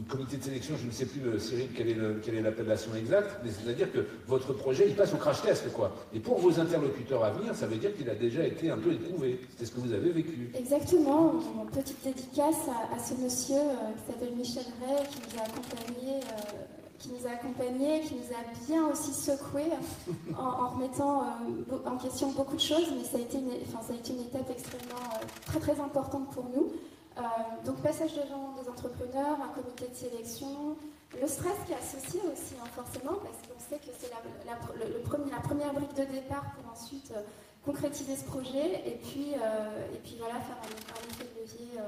comité de sélection, je ne sais plus, Cyril, quelle est l'appellation exacte, mais c'est-à-dire que votre projet, il passe au crash test, quoi. Et pour vos interlocuteurs à venir, ça veut dire qu'il a déjà été un peu éprouvé. C'est ce que vous avez vécu. Exactement. Une petite dédicace à ce monsieur qui s'appelle Michel Ray, qui nous a accompagnés, qui nous a bien aussi secoués en remettant en question beaucoup de choses, mais ça a été une étape extrêmement très importante pour nous. Donc passage devant des entrepreneurs, un comité de sélection, le stress qui est associé aussi forcément, parce qu'on sait que c'est la première brique de départ pour ensuite concrétiser ce projet et puis voilà, faire un effet de levier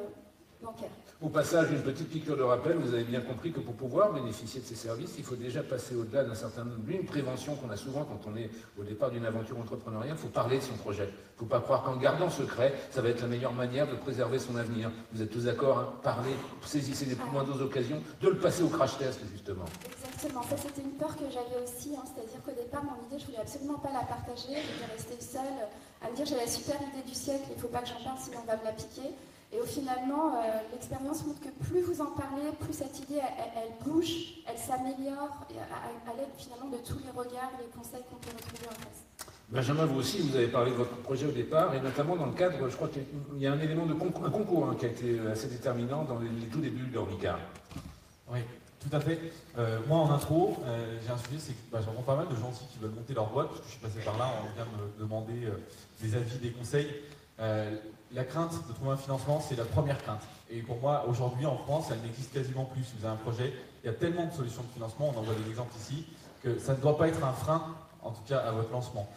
bancaire. Au passage, une petite piqûre de rappel, vous avez bien compris que pour pouvoir bénéficier de ces services, il faut déjà passer au-delà d'un certain nombre, d'une prévention qu'on a souvent quand on est au départ d'une aventure entrepreneuriale, il faut parler de son projet. Il ne faut pas croire qu'en gardant secret, ça va être la meilleure manière de préserver son avenir. Vous êtes tous d'accord, hein? Parlez, saisissez les plus moindres occasions de le passer au crash test, justement. Exactement, ça c'était une peur que j'avais aussi, c'est-à-dire qu'au départ, mon idée, je ne voulais absolument pas la partager, j'étais restée seule à me dire j'ai la super idée du siècle, il ne faut pas que j'en parle sinon on va me la piquer. Et finalement, l'expérience montre que plus vous en parlez, plus cette idée, elle bouge, elle s'améliore, à l'aide finalement de tous les regards et les conseils qu'on peut retrouver en face. Benjamin, vous aussi, vous avez parlé de votre projet au départ, et notamment dans le cadre, je crois qu'il y a un élément de concours, un concours qui a été assez déterminant dans les tout débuts de Ricard. Oui, tout à fait. Moi, en intro, j'ai un sujet, c'est que j'en vois pas mal de gens aussi qui veulent monter leur boîte, parce que je suis passé par là, on vient me demander des avis, des conseils. La crainte de trouver un financement, c'est la première crainte. Et pour moi, aujourd'hui, en France, elle n'existe quasiment plus. Si vous avez un projet, il y a tellement de solutions de financement, on en voit des exemples ici, que ça ne doit pas être un frein en tout cas à votre lancement.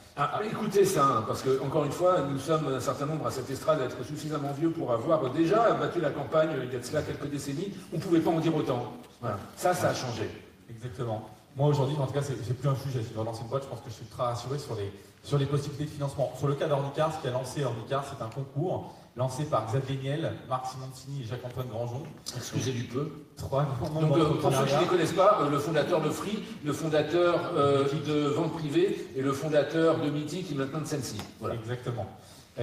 Écoutez ça, hein, parce que encore une fois, nous sommes un certain nombre à cette estrade à être suffisamment vieux pour avoir déjà battu la campagne il y a de cela quelques décennies. On ne pouvait pas en dire autant. Voilà. Ça a changé. Exactement. Moi aujourd'hui, en tout cas, c'est plus un sujet. Si je dois lancer une boîte, je pense que je suis très rassuré sur les possibilités de financement. Sur le cas d'Ornicar, ce qui a lancé Ornicar, c'est un concours lancé par Xavier Niel, Marc Simoncini et Jacques-Antoine Grandjean. Excusez du peu. Trois grands Donc, membres pour ceux qui ne les connaissent pas, le fondateur de Free, le fondateur de Vente Privée et le fondateur de Miti qui est maintenant de Sensi. Voilà. Exactement.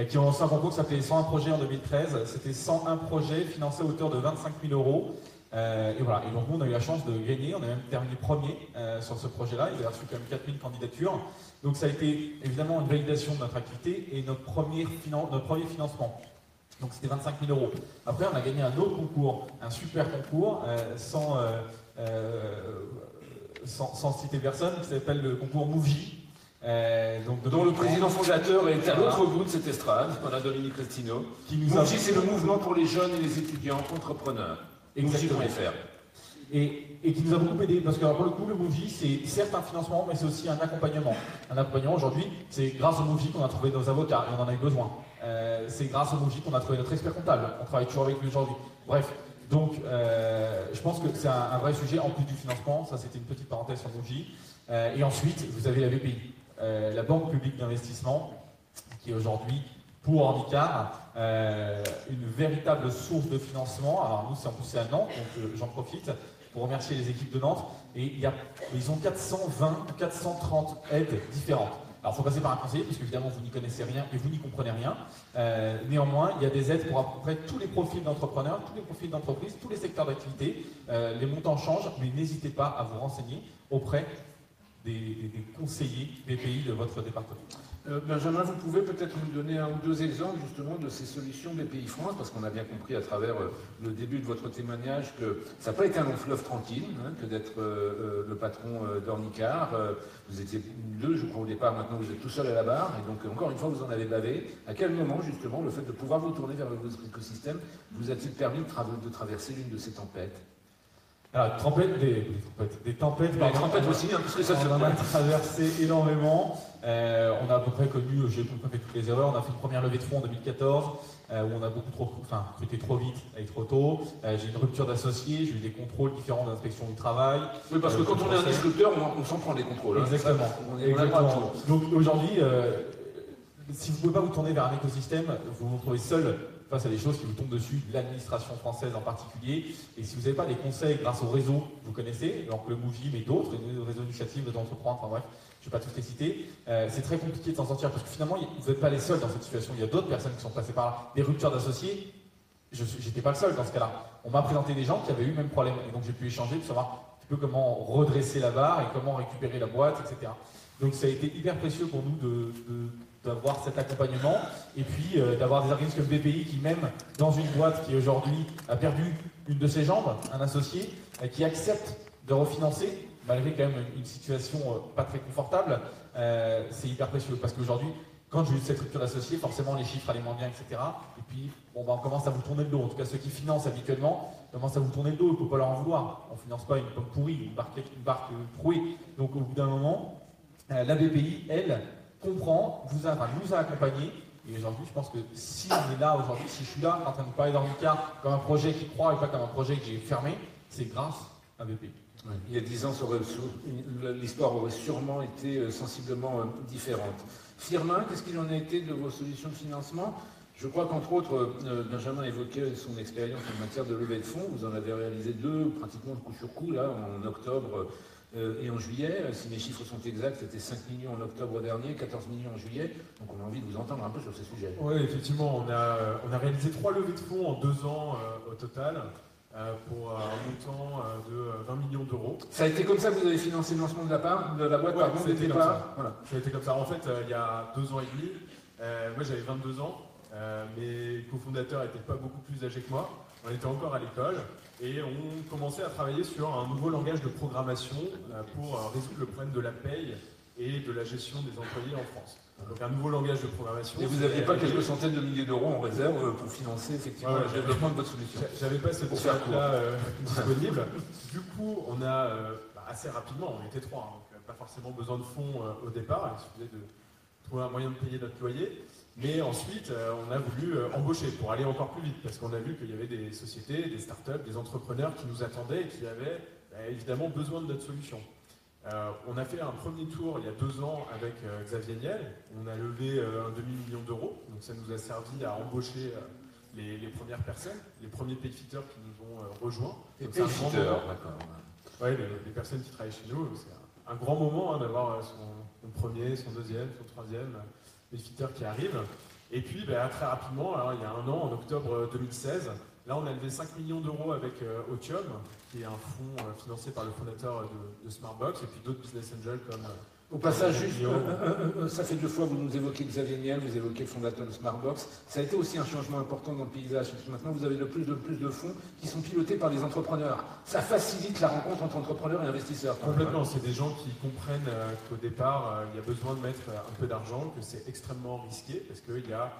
Qui ont lancé un concours qui s'appelait 101 projets en 2013. C'était 101 projets financés à hauteur de 25 000 euros. Et voilà. Et donc, nous, on a eu la chance de gagner. On a même terminé premier sur ce projet-là. Il a reçu quand même 4000 candidatures. Donc, ça a été évidemment une validation de notre activité et notre premier financement. Donc, c'était 25 000 euros. Après, on a gagné un autre concours, un super concours, sans citer personne, qui s'appelle le concours Mouvi. Dont le président fondateur est à l'autre bout de cette estrade, on a Dominique Restino. Mouvi, c'est le mouvement pour les jeunes et les étudiants entrepreneurs. Exactement. Et qui nous a beaucoup aidé, parce que alors, pour le coup, le Mouvi, c'est certes un financement, mais c'est aussi un accompagnement. Un accompagnement, aujourd'hui, c'est grâce au Mouvi qu'on a trouvé nos avocats, et on en a eu besoin. C'est grâce au Mouvi qu'on a trouvé notre expert comptable, on travaille toujours avec lui aujourd'hui. Bref, donc je pense que c'est un vrai sujet, en plus du financement, ça c'était une petite parenthèse sur le Mouvi. Et ensuite, vous avez la BPI, la Banque Publique d'Investissement, qui est aujourd'hui, pour Ornicar, une véritable source de financement. Alors nous, en plus c'est à Nantes, donc j'en profite pour remercier les équipes de Nantes. Et ils ont 420 ou 430 aides différentes. Alors il faut passer par un conseiller, parce qu'évidemment vous n'y connaissez rien et vous n'y comprenez rien. Néanmoins, il y a des aides pour à peu près tous les profils d'entrepreneurs, tous les profils d'entreprise, tous les secteurs d'activité. Les montants changent, mais n'hésitez pas à vous renseigner auprès des conseillers BPI de votre département. Benjamin, vous pouvez peut-être nous donner un ou deux exemples justement de ces solutions BPI France, parce qu'on a bien compris à travers le début de votre témoignage que ça n'a pas été un long fleuve tranquille, hein, que d'être le patron d'Ornicar. Vous étiez deux, je crois, au départ, maintenant vous êtes tout seul à la barre, et donc encore une fois vous en avez bavé. À quel moment justement le fait de pouvoir vous tourner vers votre écosystème vous a-t-il permis de traverser l'une de ces tempêtes? Alors, des tempêtes aussi, hein, parce que ça on en a traversé énormément. On a à peu près connu, j'ai à peu près fait toutes les erreurs. On a fait une première levée de fonds en 2014, où on a recruté trop vite et trop tôt. J'ai eu une rupture d'associés, j'ai eu des contrôles différents d'inspection du travail. Oui, parce que quand on est un disrupteur, on s'en prend des contrôles. Hein. Exactement. Exactement. Donc aujourd'hui, si vous ne pouvez pas vous tourner vers un écosystème, vous vous retrouvez seul face à des choses qui vous tombent dessus, l'administration française en particulier. Et si vous n'avez pas des conseils grâce au réseau que vous connaissez, donc le Mouvi, mais d'autres, le réseau d'initiative d'entreprendre, enfin bref, je ne vais pas tous les citer, c'est très compliqué de s'en sortir parce que finalement, vous n'êtes pas les seuls dans cette situation. Il y a d'autres personnes qui sont passées par là. Des ruptures d'associés, je n'étais pas le seul dans ce cas-là. On m'a présenté des gens qui avaient eu le même problème. Et donc j'ai pu échanger pour savoir un petit peu comment redresser la barre et comment récupérer la boîte, etc. Donc ça a été hyper précieux pour nous d'avoir cet accompagnement et puis d'avoir des organismes comme BPI qui, même dans une boîte qui aujourd'hui a perdu une de ses jambes, un associé, qui accepte de refinancer malgré quand même une situation pas très confortable, c'est hyper précieux parce qu'aujourd'hui, quand j'ai eu cette rupture d'associé, forcément les chiffres allaient moins bien, etc. Et puis, on commence à vous tourner le dos. En tout cas, ceux qui financent habituellement commencent à vous tourner le dos. Il ne faut pas leur en vouloir. On ne finance pas une pomme pourrie, une barque trouée. Donc, au bout d'un moment, la BPI, elle, comprend, nous a accompagnés. Et aujourd'hui, je pense que si on est là aujourd'hui, si je suis là en train de parler d'Ornicar comme un projet qui croit et pas comme un projet que j'ai fermé, c'est grâce à BPI. Oui. Il y a 10 ans, l'histoire aurait sûrement été sensiblement différente. Firmin, qu'est-ce qu'il en a été de vos solutions de financement? Je crois qu'entre autres, Benjamin évoquait son expérience en matière de levée de fonds. Vous en avez réalisé 2, pratiquement coup sur coup, là, en octobre et en juillet. Si mes chiffres sont exacts, c'était 5 millions en octobre dernier, 14 millions en juillet. Donc on a envie de vous entendre un peu sur ces sujets. Oui, effectivement, on a réalisé 3 levées de fonds en 2 ans au total. Pour un montant de 20 millions d'euros. Ça a été comme ça que vous avez financé le lancement de la boîte, ouais, pardon, ça a été comme ça. Voilà. Ça a été comme ça. En fait, il y a 2 ans et demi, moi j'avais 22 ans, mes cofondateurs n'étaient pas beaucoup plus âgés que moi, on était encore à l'école, et on commençait à travailler sur un nouveau langage de programmation pour résoudre le problème de la paye et de la gestion des employés en France. Donc un nouveau langage de programmation. Et vous n'aviez pas quelques centaines de milliers d'euros en réserve pour financer effectivement le développement de votre solution? J'avais pas cette boîte-là disponible. Du coup, on a assez rapidement, on était 3, hein, donc pas forcément besoin de fonds au départ, il suffisait de trouver un moyen de payer notre loyer. Mais ensuite, on a voulu embaucher pour aller encore plus vite, parce qu'on a vu qu'il y avait des sociétés, des startups, des entrepreneurs qui nous attendaient et qui avaient évidemment besoin de notre solution. On a fait un premier tour il y a 2 ans avec Xavier Niel. On a levé un demi-million d'euros, donc ça nous a servi à embaucher les premières personnes, les premiers payfitters qui nous ont rejoints. Les payfitters, d'accord. Oui, les personnes qui travaillent chez nous. C'est un grand moment d'avoir son premier, son deuxième, son troisième payfitter qui arrive. Et puis très rapidement, alors, il y a 1 an, en octobre 2016, là on a levé 5 millions d'euros avec Otium, qui est un fonds financé par le fondateur de Smartbox, et puis d'autres business angels comme... Au passage, juste, ça fait 2 fois que vous nous évoquez Xavier Niel, vous évoquez le fondateur de Smartbox. Ça a été aussi un changement important dans le paysage, parce que maintenant vous avez de plus en plus de fonds qui sont pilotés par les entrepreneurs. Ça facilite la rencontre entre entrepreneurs et investisseurs. Complètement, c'est des gens qui comprennent qu'au départ, il y a besoin de mettre un peu d'argent, que c'est extrêmement risqué, parce qu'il y a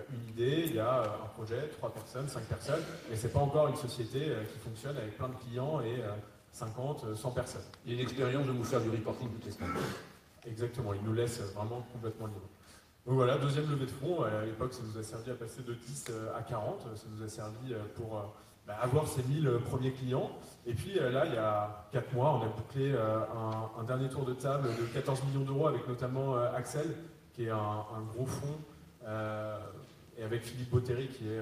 une idée, il y a un projet, 3 personnes, 5 personnes, mais c'est pas encore une société qui fonctionne avec plein de clients et 50, 100 personnes. Il y a une expérience de vous faire du reporting toutes les semaines. Exactement, ils nous laissent vraiment complètement libres. Donc voilà, deuxième levée de fonds. À l'époque, ça nous a servi à passer de 10 à 40. Ça nous a servi pour avoir ces 1000 premiers clients. Et puis là, il y a 4 mois, on a bouclé un dernier tour de table de 14 millions d'euros avec notamment Axel, qui est un gros fonds, et avec Philippe Botteri, qui est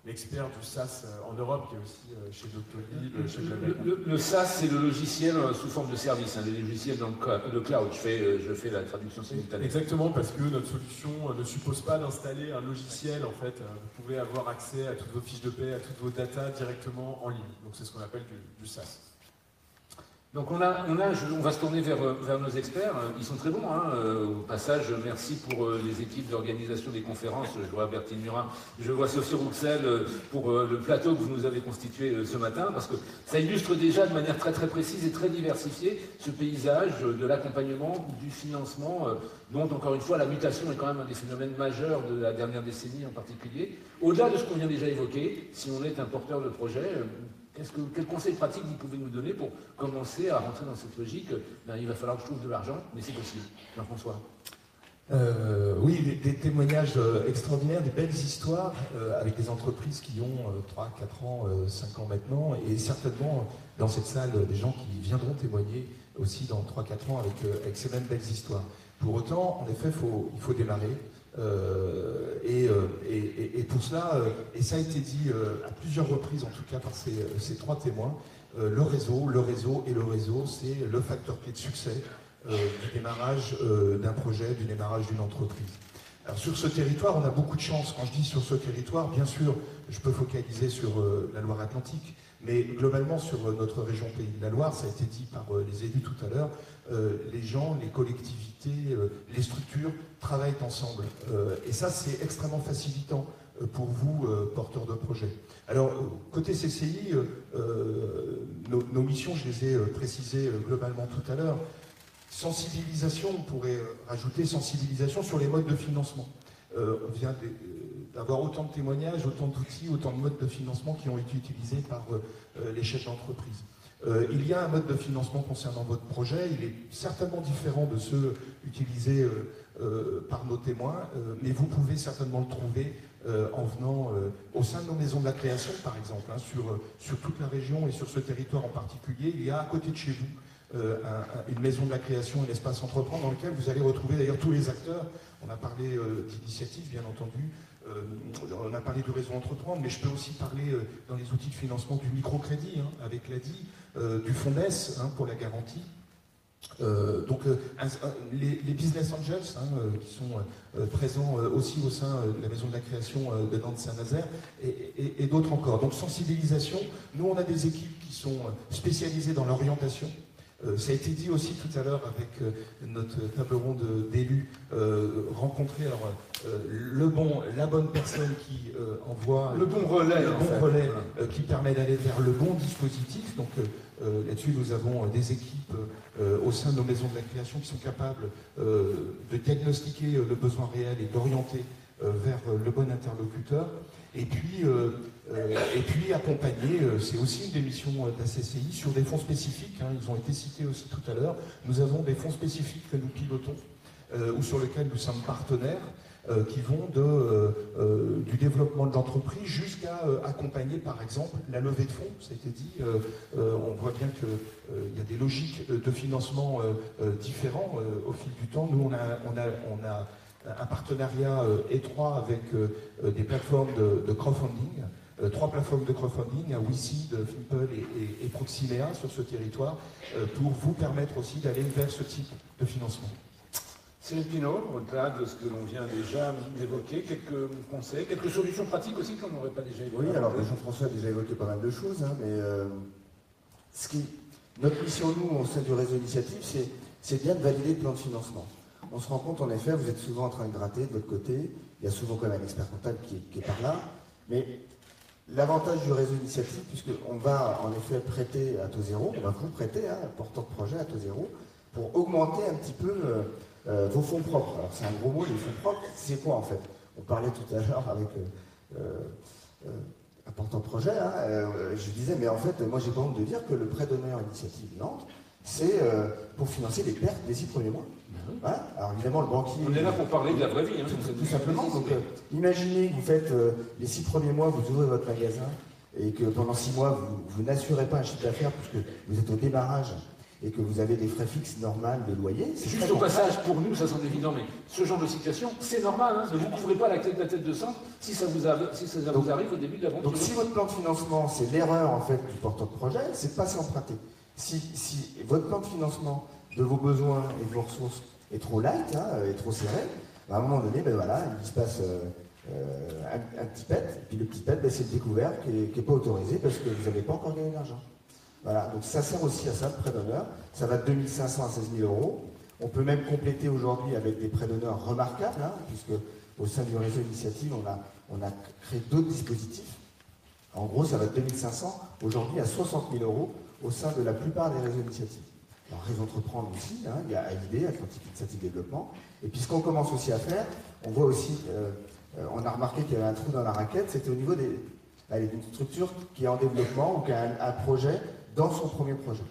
l'expert du SaaS en Europe, qui est aussi chez Doctolib, chez Blablacar. Le SaaS, c'est le logiciel sous forme de service, les logiciels dans le cloud. Je fais la traduction simultanée. Exactement, parce que notre solution ne suppose pas d'installer un logiciel. En fait, vous pouvez avoir accès à toutes vos fiches de paie, à toutes vos datas directement en ligne. Donc c'est ce qu'on appelle du SaaS. Donc on va se tourner vers nos experts. Ils sont très bons. Au passage, merci pour les équipes d'organisation des conférences. Je vois Bertine Murat, je vois Sophie Rouxel pour le plateau que vous nous avez constitué ce matin, parce que ça illustre déjà de manière très très précise et très diversifiée ce paysage de l'accompagnement, du financement, dont encore une fois la mutation est quand même un des phénomènes majeurs de la dernière décennie en particulier. Au-delà de ce qu'on vient déjà évoquer, si on est un porteur de projet, quel conseil pratique vous pouvez nous donner pour commencer à rentrer dans cette logique? Il va falloir que je trouve de l'argent, mais c'est possible. Jean-François. Oui, des témoignages extraordinaires, des belles histoires avec des entreprises qui ont 3, 4 ans, 5 ans maintenant, et certainement dans cette salle des gens qui viendront témoigner aussi dans 3-4 ans avec ces mêmes belles histoires. Pour autant, en effet, il faut démarrer. Et pour cela, et ça a été dit à plusieurs reprises, en tout cas par ces 3 témoins, le réseau, c'est le facteur clé de succès du démarrage d'un projet, du démarrage d'une entreprise. Alors sur ce territoire, on a beaucoup de chance. Quand je dis sur ce territoire, bien sûr, je peux focaliser sur la Loire-Atlantique, mais globalement sur notre région Pays de la Loire, ça a été dit par les élus tout à l'heure, les gens, les collectivités, les structures travaillent ensemble. Et ça, c'est extrêmement facilitant pour vous, porteurs de projets. Alors, côté CCI, nos missions, je les ai précisées globalement tout à l'heure. Sensibilisation, on pourrait rajouter sensibilisation sur les modes de financement. On vient d'avoir autant de témoignages, autant d'outils, autant de modes de financement qui ont été utilisés par les chefs d'entreprise. Il y a un mode de financement concernant votre projet, il est certainement différent de ceux utilisés par nos témoins, mais vous pouvez certainement le trouver en venant au sein de nos maisons de la création, par exemple, sur toute la région et sur ce territoire en particulier. Il y a à côté de chez vous une maison de la création, un espace entreprendre dans lequel vous allez retrouver d'ailleurs tous les acteurs. On a parlé d'initiatives, bien entendu, on a parlé du réseau entreprendre, mais je peux aussi parler dans les outils de financement du microcrédit, avec l'ADI, du FONDES pour la garantie. Donc les business angels qui sont présents aussi au sein de la maison de la création de Nantes-Saint-Nazaire et d'autres encore. Donc sensibilisation, nous on a des équipes qui sont spécialisées dans l'orientation. Ça a été dit aussi tout à l'heure avec notre table ronde d'élus, rencontrer la bonne personne qui envoie le bon relais, qui permet d'aller vers le bon dispositif. Donc là-dessus, nous avons des équipes au sein de nos maisons de la création qui sont capables de diagnostiquer le besoin réel et d'orienter vers le bon interlocuteur. Et puis accompagner, c'est aussi une des missions de la CCI sur des fonds spécifiques, hein, ils ont été cités aussi tout à l'heure. Nous avons des fonds spécifiques que nous pilotons, ou sur lesquels nous sommes partenaires, qui vont du développement de l'entreprise jusqu'à accompagner par exemple la levée de fonds, ça a été dit. On voit bien qu'il y a des logiques de financement différents au fil du temps. Nous, on a un partenariat étroit avec des plateformes de crowdfunding, 3 plateformes de crowdfunding, WeSeed, Fimple et Proximea sur ce territoire, pour vous permettre aussi d'aller vers ce type de financement. Cyril Pinault, au-delà de ce que l'on vient déjà d'évoquer, quelques conseils, quelques solutions pratiques aussi qu'on n'aurait pas déjà évoquées. Oui, alors Jean-François a déjà évoqué pas mal de choses, hein, mais notre mission, nous, au sein du réseau Initiative, c'est bien de valider le plan de financement. On se rend compte, en effet, vous êtes souvent en train de gratter de votre côté, il y a souvent quand même un expert comptable qui est par là, mais l'avantage du réseau Initiative, puisqu'on va en effet prêter à taux zéro, on va vous prêter, hein, porteur de projet à taux zéro, pour augmenter un petit peu vos fonds propres. Alors c'est un gros mot, les fonds propres, c'est quoi en fait? On parlait tout à l'heure avec un porteur de projet, hein, je disais, mais en fait, moi j'ai pas honte de dire que le prêt d'honneur Initiative Nantes, c'est pour financer les pertes des 6 premiers mois. Hein, alors évidemment, le banquier... On est là pour parler de la vraie vie. Hein, tout simplement. Donc, imaginez que vous faites les 6 premiers mois, vous ouvrez votre magasin et que pendant 6 mois, vous n'assurez pas un chiffre d'affaires puisque vous êtes au démarrage et que vous avez des frais fixes normaux de loyer. Juste au passage, pour nous, ça semble évident, mais ce genre de situation, c'est normal. Hein, ne vous couvrez pas la tête de sang si ça vous arrive au début de l'aventure. Donc si votre plan de financement, c'est l'erreur en fait du porteur de projet, c'est de pas s'emprunter. Si votre plan de financement de vos besoins et de vos ressources est trop light, hein, est trop serré, à un moment donné, ben voilà, il se passe un petit pet, et puis le petit pet, ben, c'est le découvert qui n'est pas autorisé parce que vous n'avez pas encore gagné d'argent. Voilà, donc ça sert aussi à ça, le prêt d'honneur. Ça va de 2 500 à 16 000 euros. On peut même compléter aujourd'hui avec des prêts d'honneur remarquables, hein, puisque au sein du réseau Initiative, on a créé d'autres dispositifs. En gros, ça va de 2 500 aujourd'hui à 60 000 euros au sein de la plupart des réseaux Initiatives. Alors, Réseau Entreprendre aussi, hein, il y a AID, Atlantique Initiative Développement. Et puis ce qu'on commence aussi à faire, on voit aussi, on a remarqué qu'il y avait un trou dans la raquette, c'était au niveau d'une structure qui est en développement ou qui a un projet dans son premier projet.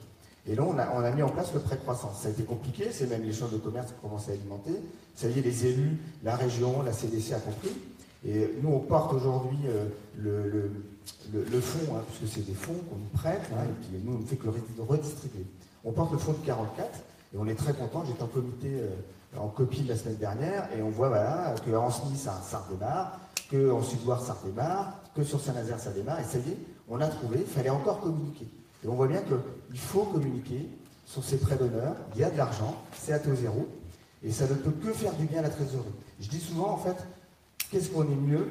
Et là, on a mis en place le prêt croissance. Ça a été compliqué, c'est même les chambres de commerce qui commencent à alimenter. Ça y est, les élus, la région, la CDC a compris. Et nous, on porte aujourd'hui le fonds, hein, puisque c'est des fonds qu'on nous prête, hein, et puis nous, on ne fait que le redistribuer. On porte le fonds de 44, et on est très content. J'étais en comité, en copie la semaine dernière, et on voit voilà, qu'en SNI, ça redémarre, qu'en Sud-Loire, ça redémarre, que sur Saint-Nazaire, ça démarre, et ça y est, on a trouvé, il fallait encore communiquer. Et on voit bien qu'il faut communiquer sur ces prêts d'honneur, il y a de l'argent, c'est à taux zéro, et ça ne peut que faire du bien à la trésorerie. Je dis souvent, en fait, qu'est-ce qu'on est mieux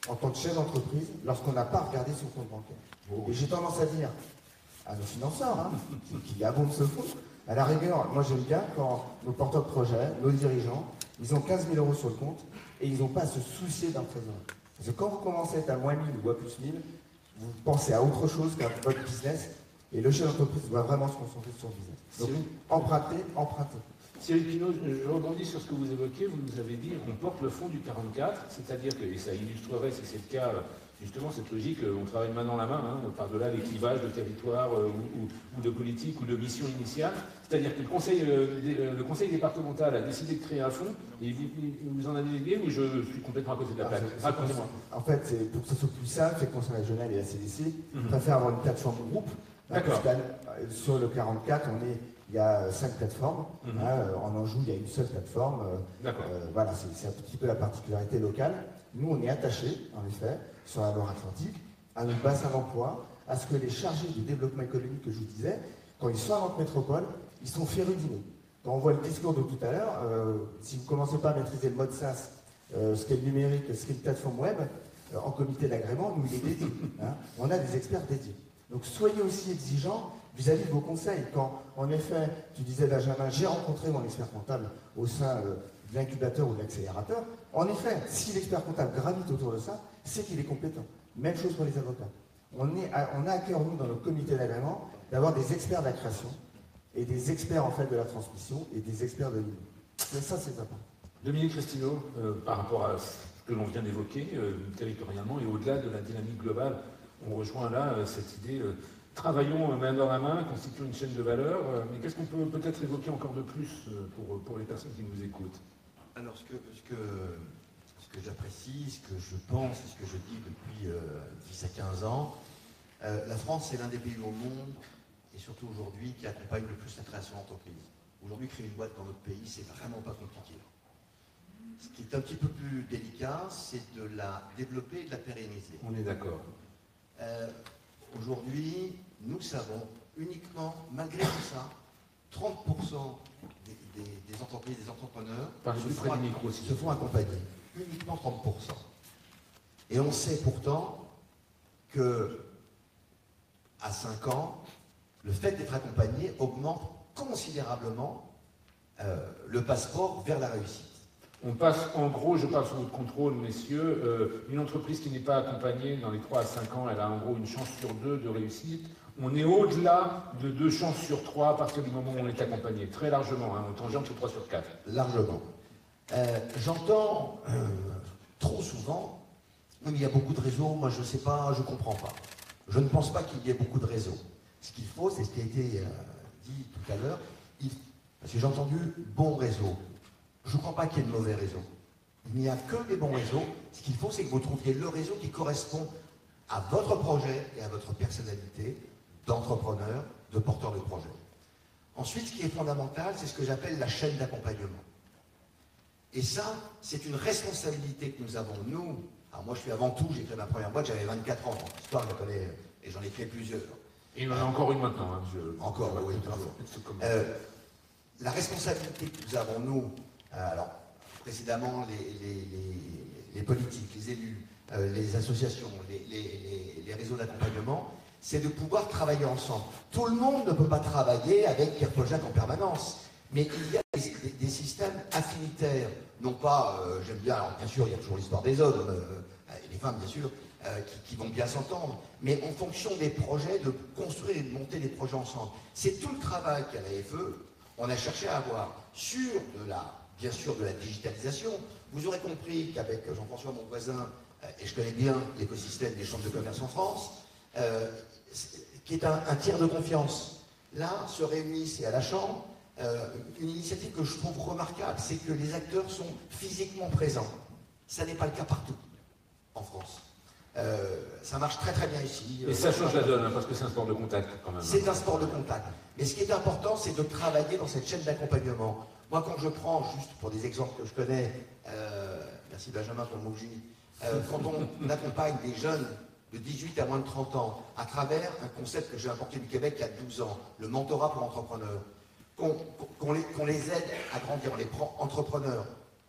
en tant que chef d'entreprise lorsqu'on n'a pas regardé son compte bancaire. Et j'ai tendance à dire à nos financeurs, hein, qui abondent ce fonds, à la rigueur, moi j'aime bien quand nos porteurs de projet, nos dirigeants, ils ont 15 000 euros sur le compte et ils n'ont pas à se soucier d'un trésor. Parce que quand vous commencez à être à moins 1000 ou à plus 1000, vous pensez à autre chose qu'à votre business et le chef d'entreprise doit vraiment se concentrer sur le business. Donc empruntez. Cyril Pinault, je rebondis sur ce que vous évoquez. Vous nous avez dit qu'on porte le fonds du 44, c'est-à-dire que, et ça illustrerait, si c'est le cas, justement cette logique, on travaille main dans la main, hein, par-delà les clivages de territoire ou de politique ou de mission initiale. C'est-à-dire que le conseil départemental a décidé de créer un fonds, et vous en avez idée ou je suis complètement à côté de la plaque? Racontez-moi. En fait, pour que ça soit plus simple, c'est le conseil régional et la CDC préfèrent avoir une plateforme groupe. D'accord. Sur le 44, il y a 5 plateformes. En Anjou, il y a une seule plateforme. Voilà, c'est un petit peu la particularité locale. Nous, on est attachés, en effet, sur la Loire-Atlantique, à notre bassin d'emploi, à ce que les chargés du développement économique que je vous disais, quand ils sont à notre métropole, ils sont férus dîner. Quand on voit le discours de tout à l'heure, si vous ne commencez pas à maîtriser le mode SaaS, ce qu'est le numérique, ce qu'est une plateforme web, en comité d'agrément, nous, il est dédié. Hein. On a des experts dédiés. Donc soyez aussi exigeants vis-à-vis de vos conseils. Quand, en effet, tu disais, Benjamin, j'ai rencontré mon expert comptable au sein de l'incubateur ou de l'accélérateur, en effet, si l'expert comptable gravite autour de ça, c'est qu'il est compétent. Même chose pour les avocats. On a à cœur, nous, dans nos comités d'agrément, d'avoir des experts de la création et des experts, en fait, de la transmission et des experts de l'IMI. Ça, c'est important. Dominique Crestino, par rapport à que l'on vient d'évoquer territorialement et au-delà de la dynamique globale. On rejoint là cette idée, travaillons main dans la main, constituons une chaîne de valeur, mais qu'est-ce qu'on peut peut-être évoquer encore de plus pour les personnes qui nous écoutent? Alors, ce que j'apprécie, ce que je pense, ce que je dis depuis 10 à 15 ans, la France est l'un des pays au monde, et surtout aujourd'hui, qui accompagne le plus la création d'entreprises. Aujourd'hui, créer une boîte dans notre pays, c'est vraiment pas compliqué. Ce qui est un petit peu plus délicat, c'est de la développer et de la pérenniser. On est d'accord. Aujourd'hui, nous savons uniquement, malgré tout ça, 30% des entreprises, des entrepreneurs se font accompagner. Uniquement 30%. Et on sait pourtant que à 5 ans, le fait d'être accompagné augmente considérablement le passeport vers la réussite. On passe, en gros, je parle sous votre contrôle, messieurs, une entreprise qui n'est pas accompagnée dans les 3 à 5 ans, elle a en gros une chance sur 2 de réussite. On est au-delà de 2 chances sur 3 à partir du moment où on est accompagné, très largement, hein, on tangente sur 3 sur 4. Largement. J'entends trop souvent, mais il y a beaucoup de réseaux, moi je ne sais pas, je ne comprends pas. Je ne pense pas qu'il y ait beaucoup de réseaux. Ce qu'il faut, c'est ce qui a été dit tout à l'heure, parce que j'ai entendu bon réseau. Je ne crois pas qu'il y ait de mauvais réseaux. Il n'y a que des bons réseaux. Ce qu'il faut, c'est que vous trouviez le réseau qui correspond à votre projet et à votre personnalité d'entrepreneur, de porteur de projet. Ensuite, ce qui est fondamental, c'est ce que j'appelle la chaîne d'accompagnement. Et ça, c'est une responsabilité que nous avons, nous. Alors moi, je suis avant tout, j'ai créé ma première boîte, j'avais 24 ans. Donc, l'histoire, je la connais, et j'en ai créé plusieurs. Et il y en a encore une maintenant. Hein, encore, oui, toujours. La responsabilité que nous avons, nous, alors, précédemment, les politiques, les élus, les associations, les réseaux d'accompagnement, c'est de pouvoir travailler ensemble. Tout le monde ne peut pas travailler avec Pierre Paul Jacques en permanence, mais il y a des systèmes affinitaires, non pas, j'aime bien, alors bien sûr, il y a toujours l'histoire des hommes, et des femmes, bien sûr, qui vont bien s'entendre, mais en fonction des projets, de construire et de monter des projets ensemble. C'est tout le travail qu'à l'AFE, on a cherché à avoir sur bien sûr de la digitalisation. Vous aurez compris qu'avec Jean-François, mon voisin, et je connais bien l'écosystème des chambres de commerce en France, qui est un tiers de confiance. Là, se réunissent, et à la Chambre, une initiative que je trouve remarquable, c'est que les acteurs sont physiquement présents. Ça n'est pas le cas partout en France. Ça marche très très bien ici. Et ça change la donne, hein, parce que c'est un sport de contact quand même. C'est un sport de contact. Mais ce qui est important, c'est de travailler dans cette chaîne d'accompagnement. Moi, quand je prends, juste pour des exemples que je connais, merci Benjamin pour le mot quand on accompagne des jeunes de 18 à moins de 30 ans à travers un concept que j'ai importé du Québec il y a 12 ans, le mentorat pour entrepreneurs, qu'on les aide à grandir, on les prend entrepreneurs.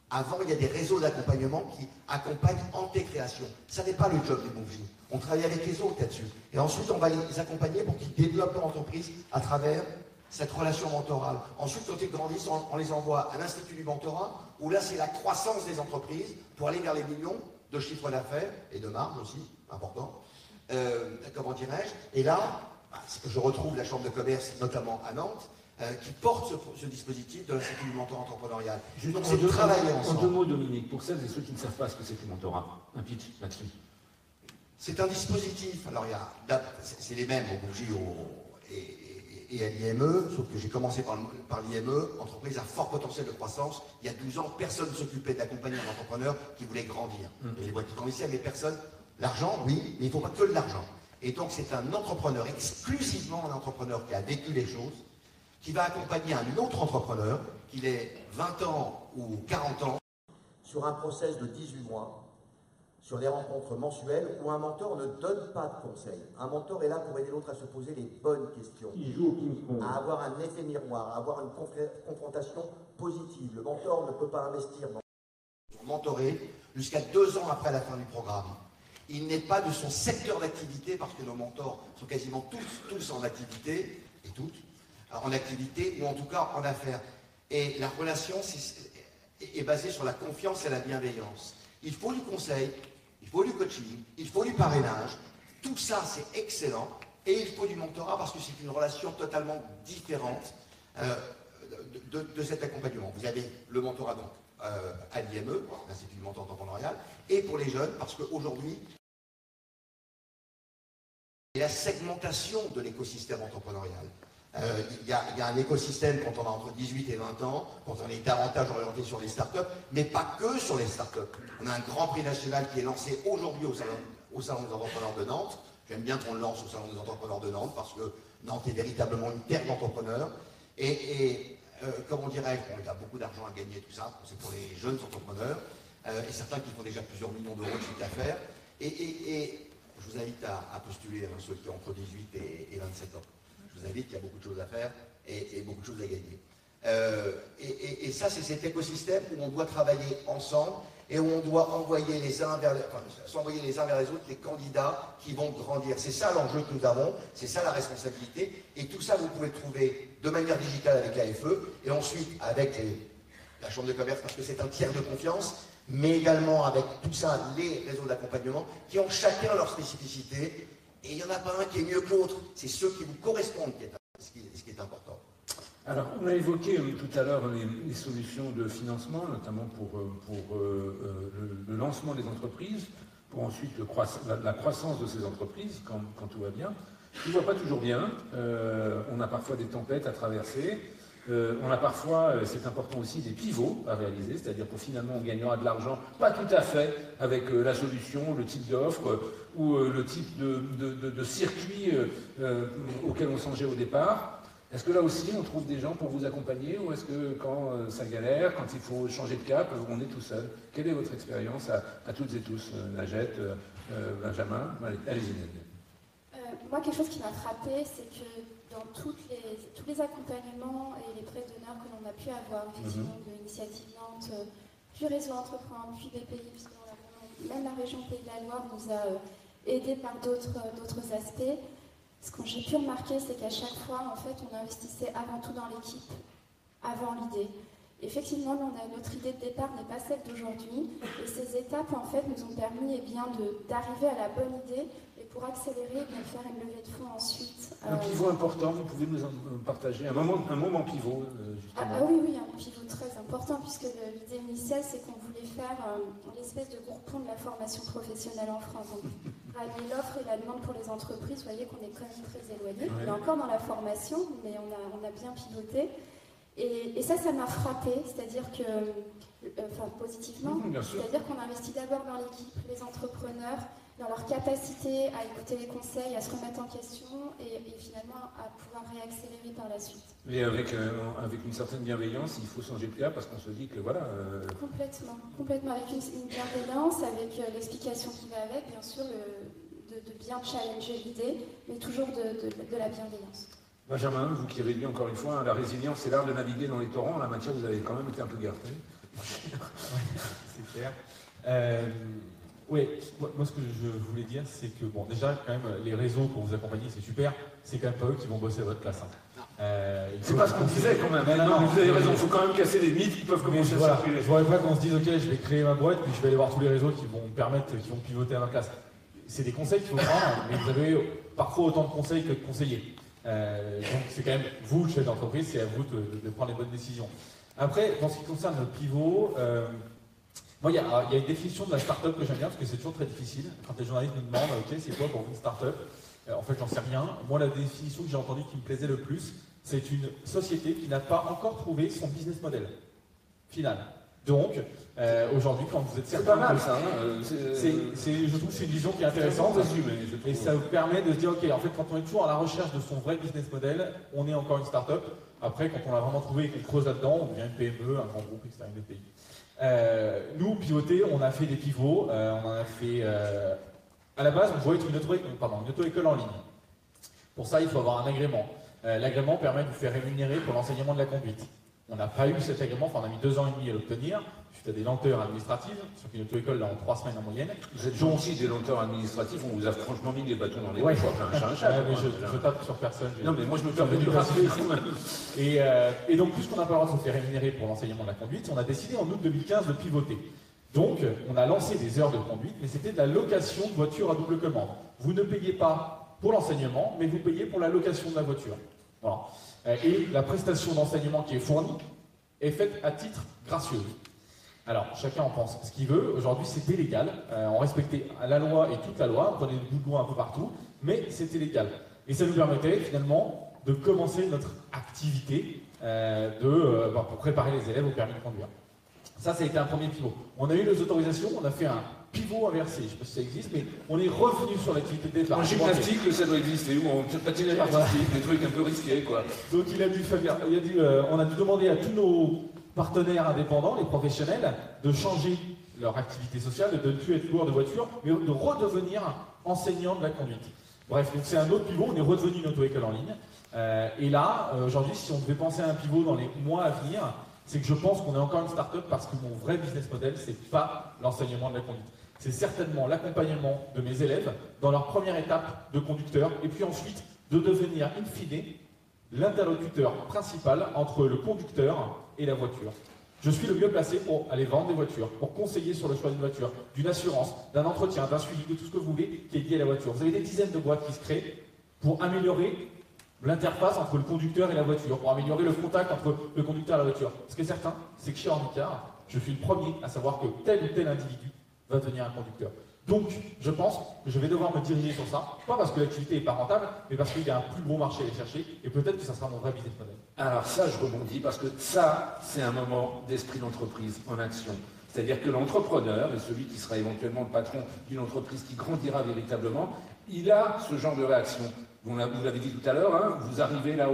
Avant, il y a des réseaux d'accompagnement qui accompagnent en création. Ça n'est pas le job des Mouv'J. On travaille avec les autres là-dessus. Et ensuite, on va les accompagner pour qu'ils développent leur entreprise à travers cette relation mentorale. Ensuite, quand ils grandissent, on les envoie à l'Institut du mentorat, où là, c'est la croissance des entreprises pour aller vers les millions de chiffre d'affaires et de marge aussi, important. Comment dirais-je? Et là, je retrouve la Chambre de commerce, notamment à Nantes, qui porte ce dispositif de l'Institut du mentorat entrepreneurial. Donc c'est de travailler ensemble. En 2 mots, Dominique, pour celles et ceux qui ne savent pas ce que c'est que le mentorat, un pitch là-dessus. C'est un dispositif, alors c'est les mêmes au Mouv'J et à l'IME, sauf que j'ai commencé par l'IME, entreprise à fort potentiel de croissance. Il y a 12 ans, personne ne s'occupait d'accompagner un entrepreneur qui voulait grandir. Et les boîtes qui grandissaient, mais personne. L'argent, oui, mais il ne faut pas que de l'argent. Et donc c'est un entrepreneur, exclusivement un entrepreneur qui a vécu les choses, qui va accompagner un autre entrepreneur, qu'il ait 20 ans ou 40 ans, sur un process de 18 mois, sur des rencontres mensuelles, où un mentor ne donne pas de conseils. Un mentor est là pour aider l'autre à se poser les bonnes questions, à avoir un effet miroir, à avoir une confrontation positive. Le mentor ne peut pas investir dans mentorer jusqu'à 2 ans après la fin du programme. Il n'est pas de son secteur d'activité, parce que nos mentors sont quasiment tous en activité, et toutes, en activité, ou en tout cas en affaires. Et la relation est basée sur la confiance et la bienveillance. Il faut du conseil, il faut du coaching, il faut du parrainage. Tout ça, c'est excellent. Et il faut du mentorat parce que c'est une relation totalement différente de cet accompagnement. Vous avez le mentorat donc à l'IME, l'Institut du Mentor Entrepreneurial, et pour les jeunes, parce qu'aujourd'hui, il y a la segmentation de l'écosystème entrepreneurial. Il y a un écosystème quand on a entre 18 et 20 ans, quand on est davantage orienté sur les startups, mais pas que sur les startups. On a un grand prix national qui est lancé aujourd'hui au Salon des entrepreneurs de Nantes. J'aime bien qu'on le lance au Salon des entrepreneurs de Nantes parce que Nantes est véritablement une terre d'entrepreneurs. Comment dirais-je, il y a beaucoup d'argent à gagner, tout ça, c'est pour les jeunes entrepreneurs, et certains qui font déjà plusieurs millions d'euros de chiffre d'affaires. Et je vous invite à postuler, ceux qui ont entre 18 et 27 ans. Je vous invite, il y a beaucoup de choses à faire et beaucoup de choses à gagner. Et ça, c'est cet écosystème où on doit travailler ensemble et où on doit s'envoyer les uns vers les autres les candidats qui vont grandir. C'est ça l'enjeu que nous avons, c'est ça la responsabilité. Et tout ça, vous pouvez le trouver de manière digitale avec l'AFE et ensuite avec la Chambre de commerce, parce que c'est un tiers de confiance, mais également avec tout ça, les réseaux d'accompagnement, qui ont chacun leur spécificité. Et il n'y en a pas un qui est mieux que l'autre. C'est ceux qui vous correspondent ce qui est important. Alors, on a évoqué tout à l'heure les solutions de financement, notamment pour le lancement des entreprises, pour ensuite la croissance de ces entreprises, quand tout va bien. Tout ne va pas toujours bien. On a parfois des tempêtes à traverser. On a parfois, c'est important aussi, des pivots à réaliser, c'est-à-dire que finalement on gagnera de l'argent, pas tout à fait avec la solution, le type d'offre ou le type de circuit auquel on songeait au départ. Est-ce que là aussi on trouve des gens pour vous accompagner ou est-ce que quand ça galère, quand il faut changer de cap, on est tout seul? Quelle est votre expérience à toutes et tous, Najette, Benjamin? Allez-y. Moi, quelque chose qui m'a frappée, c'est que dans tous les accompagnements et les prêts d'honneur que l'on a pu avoir, effectivement, de l'Initiative Nantes, puis Réseau Entreprendre, puis BPI, puisque même la région Pays de la Loire nous a aidés par d'autres aspects. Ce que j'ai pu remarquer, c'est qu'à chaque fois, en fait, on investissait avant tout dans l'équipe, avant l'idée. Effectivement, notre idée de départ n'est pas celle d'aujourd'hui, et ces étapes, en fait, nous ont permis d'arriver à la bonne idée, et pour accélérer, de faire une levée de fonds ensuite. Un pivot important, vous pouvez nous en partager un moment pivot, justement. Oui, un pivot très important, puisque l'idée initiale, c'est qu'on voulait faire une espèce de groupon de la formation professionnelle en France. Donc, rallier l'offre et la demande pour les entreprises, vous voyez qu'on est quand même très éloigné. Ouais. On est encore dans la formation, mais on a bien pivoté. Et ça m'a frappé, c'est-à-dire que, positivement, c'est-à-dire qu'on investit d'abord dans l'équipe, les entrepreneurs, dans leur capacité à écouter les conseils, à se remettre en question et finalement à pouvoir réaccélérer par la suite. Et avec une certaine bienveillance, il faut changer de cap parce qu'on se dit que voilà... Complètement, avec une bienveillance, avec l'explication qui va avec, bien sûr, de bien challenger l'idée, mais toujours de la bienveillance. Benjamin, vous qui avez dit encore une fois, la résilience, c'est l'art de naviguer dans les torrents. En la matière, vous avez quand même été un peu gâté. C'est clair. Oui, moi ce que je voulais dire, c'est que, bon, déjà, quand même, les réseaux pour vous accompagner, c'est super. C'est quand même pas eux qui vont bosser à votre place. C'est pas ce qu'on disait quand même. Non, vous avez raison, il faut quand même casser les mythes qui peuvent commencer à circuler. Je ne voudrais pas qu'on se dise, ok, je vais créer ma boîte, puis je vais aller voir tous les réseaux qui vont pivoter à ma place. C'est des conseils qu'il faut prendre, mais vous avez parfois autant de conseils que de conseillers. Donc c'est quand même vous, le chef d'entreprise, c'est à vous de prendre les bonnes décisions. Après, dans ce qui concerne le pivot, moi il y a une définition de la start-up que j'aime bien, parce que c'est toujours très difficile. Quand les journalistes nous demandent, ok, c'est quoi pour vous une start-up? En fait, j'en sais rien. Moi, la définition que j'ai entendue qui me plaisait le plus, c'est une société qui n'a pas encore trouvé son business model final. Donc, aujourd'hui, quand vous êtes certain... C'est pas mal, ça. Je trouve que c'est une vision qui est intéressante. Et ça vous permet de se dire, ok, en fait, quand on est toujours à la recherche de son vrai business model, on est encore une start-up. Après, quand on l'a vraiment trouvé et qu'on creuse là-dedans, on devient une PME, un grand groupe, etc., une pays. Nous, pivoter, on a fait des pivots. On en a fait... à la base, on voulait être une auto-école en ligne. Pour ça, il faut avoir un agrément. L'agrément permet de vous faire rémunérer pour l'enseignement de la conduite. On n'a pas eu cet agrément, enfin on a mis 2 ans et demi à l'obtenir, suite à des lenteurs administratives, sur une auto-école là en 3 semaines en moyenne. Vous êtes gentil des lenteurs administratives, on vous a franchement mis des bâtons dans les roues. Ouais. Je tape sur personne. Non mais moi je me permets de rappeler. Et donc puisqu'on n'a pas le droit de se faire rémunérer pour l'enseignement de la conduite, on a décidé en août 2015 de pivoter. Donc on a lancé des heures de conduite, mais c'était de la location de voiture à double commande. Vous ne payez pas pour l'enseignement, mais vous payez pour la location de la voiture. Voilà. Et la prestation d'enseignement qui est fournie est faite à titre gracieux. Alors, chacun en pense ce qu'il veut. Aujourd'hui, c'était légal. On respectait la loi et toute la loi. On prenait des bouts de loi un peu partout, mais c'était légal. Et ça nous permettait finalement de commencer notre activité pour préparer les élèves au permis de conduire. Ça a été un premier pivot. On a eu les autorisations, on a fait un pivot inversé. Je ne sais pas si ça existe, mais on est revenu sur l'activité de départ. En gymnastique, ça doit exister, ou en patinage artistique, des trucs un peu risqués, quoi. Donc on a dû demander à tous nos partenaires indépendants, les professionnels, de changer leur activité sociale, de ne plus être loueur de voiture, mais de redevenir enseignant de la conduite. Bref, donc c'est un autre pivot, on est redevenu une auto-école en ligne. Et là, aujourd'hui, si on devait penser à un pivot dans les mois à venir, c'est que je pense qu'on est encore une start-up parce que mon vrai business model, c'est pas l'enseignement de la conduite. C'est certainement l'accompagnement de mes élèves dans leur première étape de conducteur, et puis ensuite de devenir, in fine, l'interlocuteur principal entre le conducteur et la voiture. Je suis le mieux placé pour aller vendre des voitures, pour conseiller sur le choix d'une voiture, d'une assurance, d'un entretien, d'un suivi, de tout ce que vous voulez qui est lié à la voiture. Vous avez des dizaines de boîtes qui se créent pour améliorer l'interface entre le conducteur et la voiture, pour améliorer le contact entre le conducteur et la voiture. Ce qui est certain, c'est que chez Ornicar, je suis le premier à savoir que tel ou tel individu va devenir un conducteur. Donc, je pense que je vais devoir me diriger sur ça, pas parce que l'activité n'est pas rentable, mais parce qu'il y a un plus gros marché à aller chercher, et peut-être que ça sera mon vrai business model. Alors ça, je rebondis, parce que ça, c'est un moment d'esprit d'entreprise en action. C'est-à-dire que l'entrepreneur, et celui qui sera éventuellement le patron d'une entreprise qui grandira véritablement, il a ce genre de réaction. Vous l'avez dit tout à l'heure, hein, vous arrivez là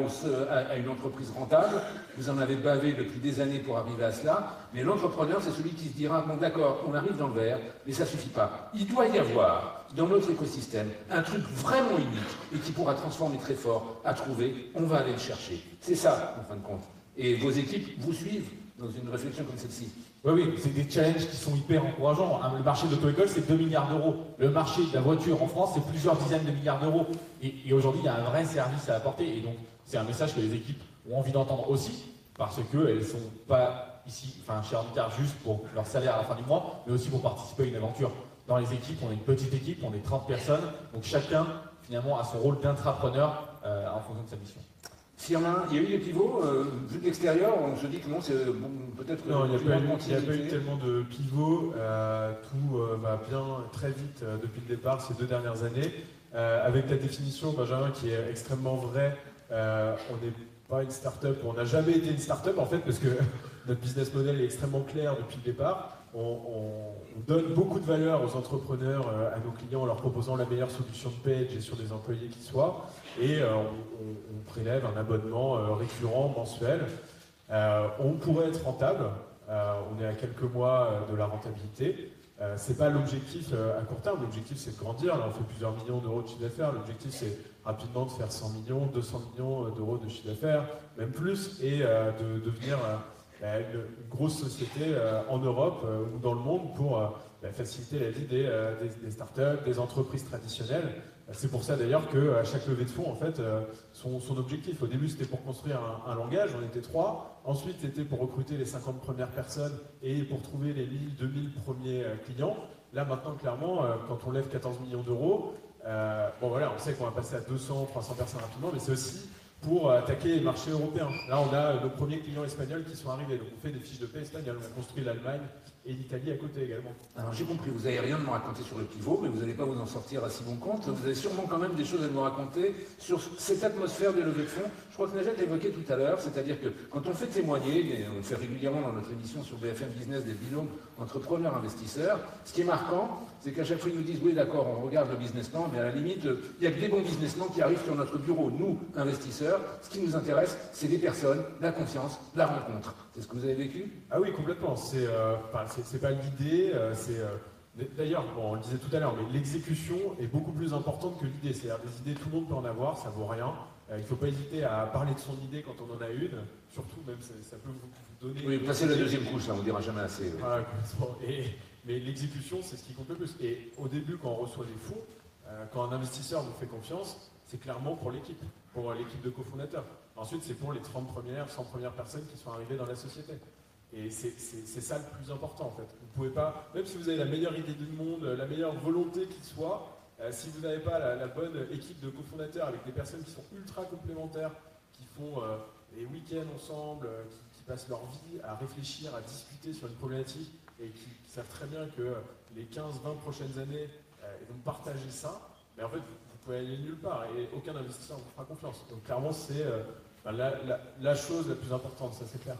à une entreprise rentable, vous en avez bavé depuis des années pour arriver à cela, mais l'entrepreneur, c'est celui qui se dira, bon d'accord, on arrive dans le vert, mais ça ne suffit pas. Il doit y avoir, dans notre écosystème, un truc vraiment unique et qui pourra transformer très fort à trouver, on va aller le chercher. C'est ça, en fin de compte. Et vos équipes vous suivent dans une réflexion comme celle-ci. Oui, c'est des challenges qui sont hyper encourageants. Le marché de l'auto-école, c'est 2 milliards d'euros. Le marché de la voiture en France, c'est plusieurs dizaines de milliards d'euros. Et aujourd'hui, il y a un vrai service à apporter. Et donc, c'est un message que les équipes ont envie d'entendre aussi, parce qu'elles ne sont pas ici, chez Ornicar, juste pour leur salaire à la fin du mois, mais aussi pour participer à une aventure. Dans les équipes, on est une petite équipe, on est 30 personnes. Donc chacun, finalement, a son rôle d'intrapreneur en fonction de sa mission. S'il y en a, il y a eu des pivots, vu de l'extérieur, on se dit que non, c'est bon, peut-être... Non, il n'y a pas eu tellement de pivots, tout va bien très vite depuis le départ ces 2 dernières années. Avec ta définition, Benjamin, qui est extrêmement vraie, on n'est pas une start-up, on n'a jamais été une start-up en fait, parce que notre business model est extrêmement clair depuis le départ. On donne beaucoup de valeur aux entrepreneurs, à nos clients, en leur proposant la meilleure solution de paie et de gestion des employés qui soit. Et on prélève un abonnement récurrent, mensuel. On pourrait être rentable. On est à quelques mois de la rentabilité. C'est pas l'objectif à court terme. L'objectif, c'est de grandir. Là, on fait plusieurs millions d'euros de chiffre d'affaires. L'objectif, c'est rapidement de faire 100 millions, 200 millions d'euros de chiffre d'affaires, même plus, et de devenir une grosse société en Europe ou dans le monde pour faciliter la vie des startups, des entreprises traditionnelles. C'est pour ça d'ailleurs qu'à chaque levée de fonds, en fait, son objectif, au début c'était pour construire un langage, on était 3, ensuite c'était pour recruter les 50 premières personnes et pour trouver les 1000, 2000 premiers clients. Là maintenant, clairement, quand on lève 14 millions d'euros, bon voilà, on sait qu'on va passer à 200, 300 personnes rapidement, mais c'est aussi pour attaquer les marchés européens. Là, on a nos premiers clients espagnols qui sont arrivés, donc on fait des fiches de paie espagnoles, on construit l'Allemagne et l'Italie à côté également. Alors j'ai compris, vous n'avez rien de me raconter sur le pivot, mais vous n'allez pas vous en sortir à si bon compte. Vous avez sûrement quand même des choses à nous raconter sur cette atmosphère des levées de fonds. Je crois que Najat l'évoquait tout à l'heure, c'est-à-dire que quand on fait témoigner, et on le fait régulièrement dans notre émission sur BFM Business, des binômes entrepreneurs-investisseurs, ce qui est marquant, c'est qu'à chaque fois ils nous disent, oui d'accord, on regarde le business plan, mais à la limite, il n'y a que des bons business plans qui arrivent sur notre bureau. Nous, investisseurs, ce qui nous intéresse, c'est des personnes, la confiance, la rencontre. C'est ce que vous avez vécu? Ah oui, complètement. C'est pas l'idée, d'ailleurs, bon, on le disait tout à l'heure, mais l'exécution est beaucoup plus importante que l'idée. C'est-à-dire des idées, tout le monde peut en avoir, ça vaut rien. Il ne faut pas hésiter à parler de son idée quand on en a une, surtout même ça peut vous donner... Oui, passer la deuxième couche, là, on ne dira jamais assez. Oui. Voilà, mais l'exécution, c'est ce qui compte le plus. Et au début, quand on reçoit des fonds, quand un investisseur nous fait confiance, c'est clairement pour l'équipe de cofondateurs. Ensuite, c'est pour les 30 premières, 100 premières personnes qui sont arrivées dans la société. Et c'est ça le plus important, en fait. Vous pouvez pas, même si vous avez la meilleure idée du monde, la meilleure volonté qui soit, si vous n'avez pas la bonne équipe de cofondateurs avec des personnes qui sont ultra complémentaires, qui font les week-ends ensemble, qui passent leur vie à réfléchir, à discuter sur une problématique, et qui savent très bien que les 15-20 prochaines années, ils vont partager ça, mais en fait, vous pouvez aller nulle part et aucun investisseur ne vous fera confiance. Donc clairement, c'est la chose la plus importante, ça c'est clair.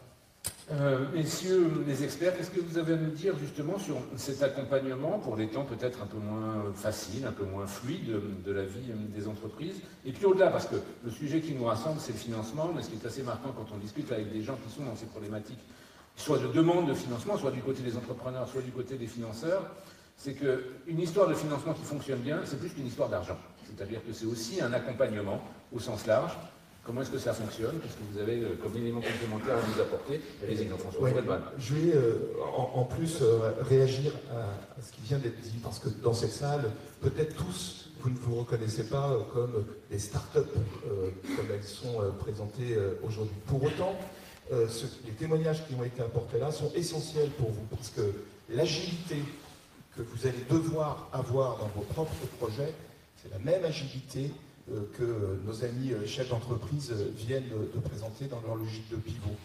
Messieurs les experts, qu'est-ce que vous avez à nous dire justement sur cet accompagnement pour les temps peut-être un peu moins faciles, un peu moins fluides de la vie des entreprises? Et puis au-delà, parce que le sujet qui nous rassemble, c'est le financement, mais ce qui est assez marquant quand on discute avec des gens qui sont dans ces problématiques, soit de demande de financement, soit du côté des entrepreneurs, soit du côté des financeurs, c'est qu'une histoire de financement qui fonctionne bien, c'est plus qu'une histoire d'argent. C'est-à-dire que c'est aussi un accompagnement au sens large. Comment est-ce que ça fonctionne? Qu'est-ce que vous avez comme élément complémentaire à nous apporter? Allez-y, Jean-François. Ouais, je vais en plus réagir à ce qui vient d'être dit, parce que dans cette salle, peut-être tous, vous ne vous reconnaissez pas comme des start-up, comme elles sont présentées aujourd'hui. Pour autant, les témoignages qui ont été apportés là sont essentiels pour vous, parce que l'agilité que vous allez devoir avoir dans vos propres projets, c'est la même agilité que nos amis chefs d'entreprise viennent de présenter dans leur logique de pivot.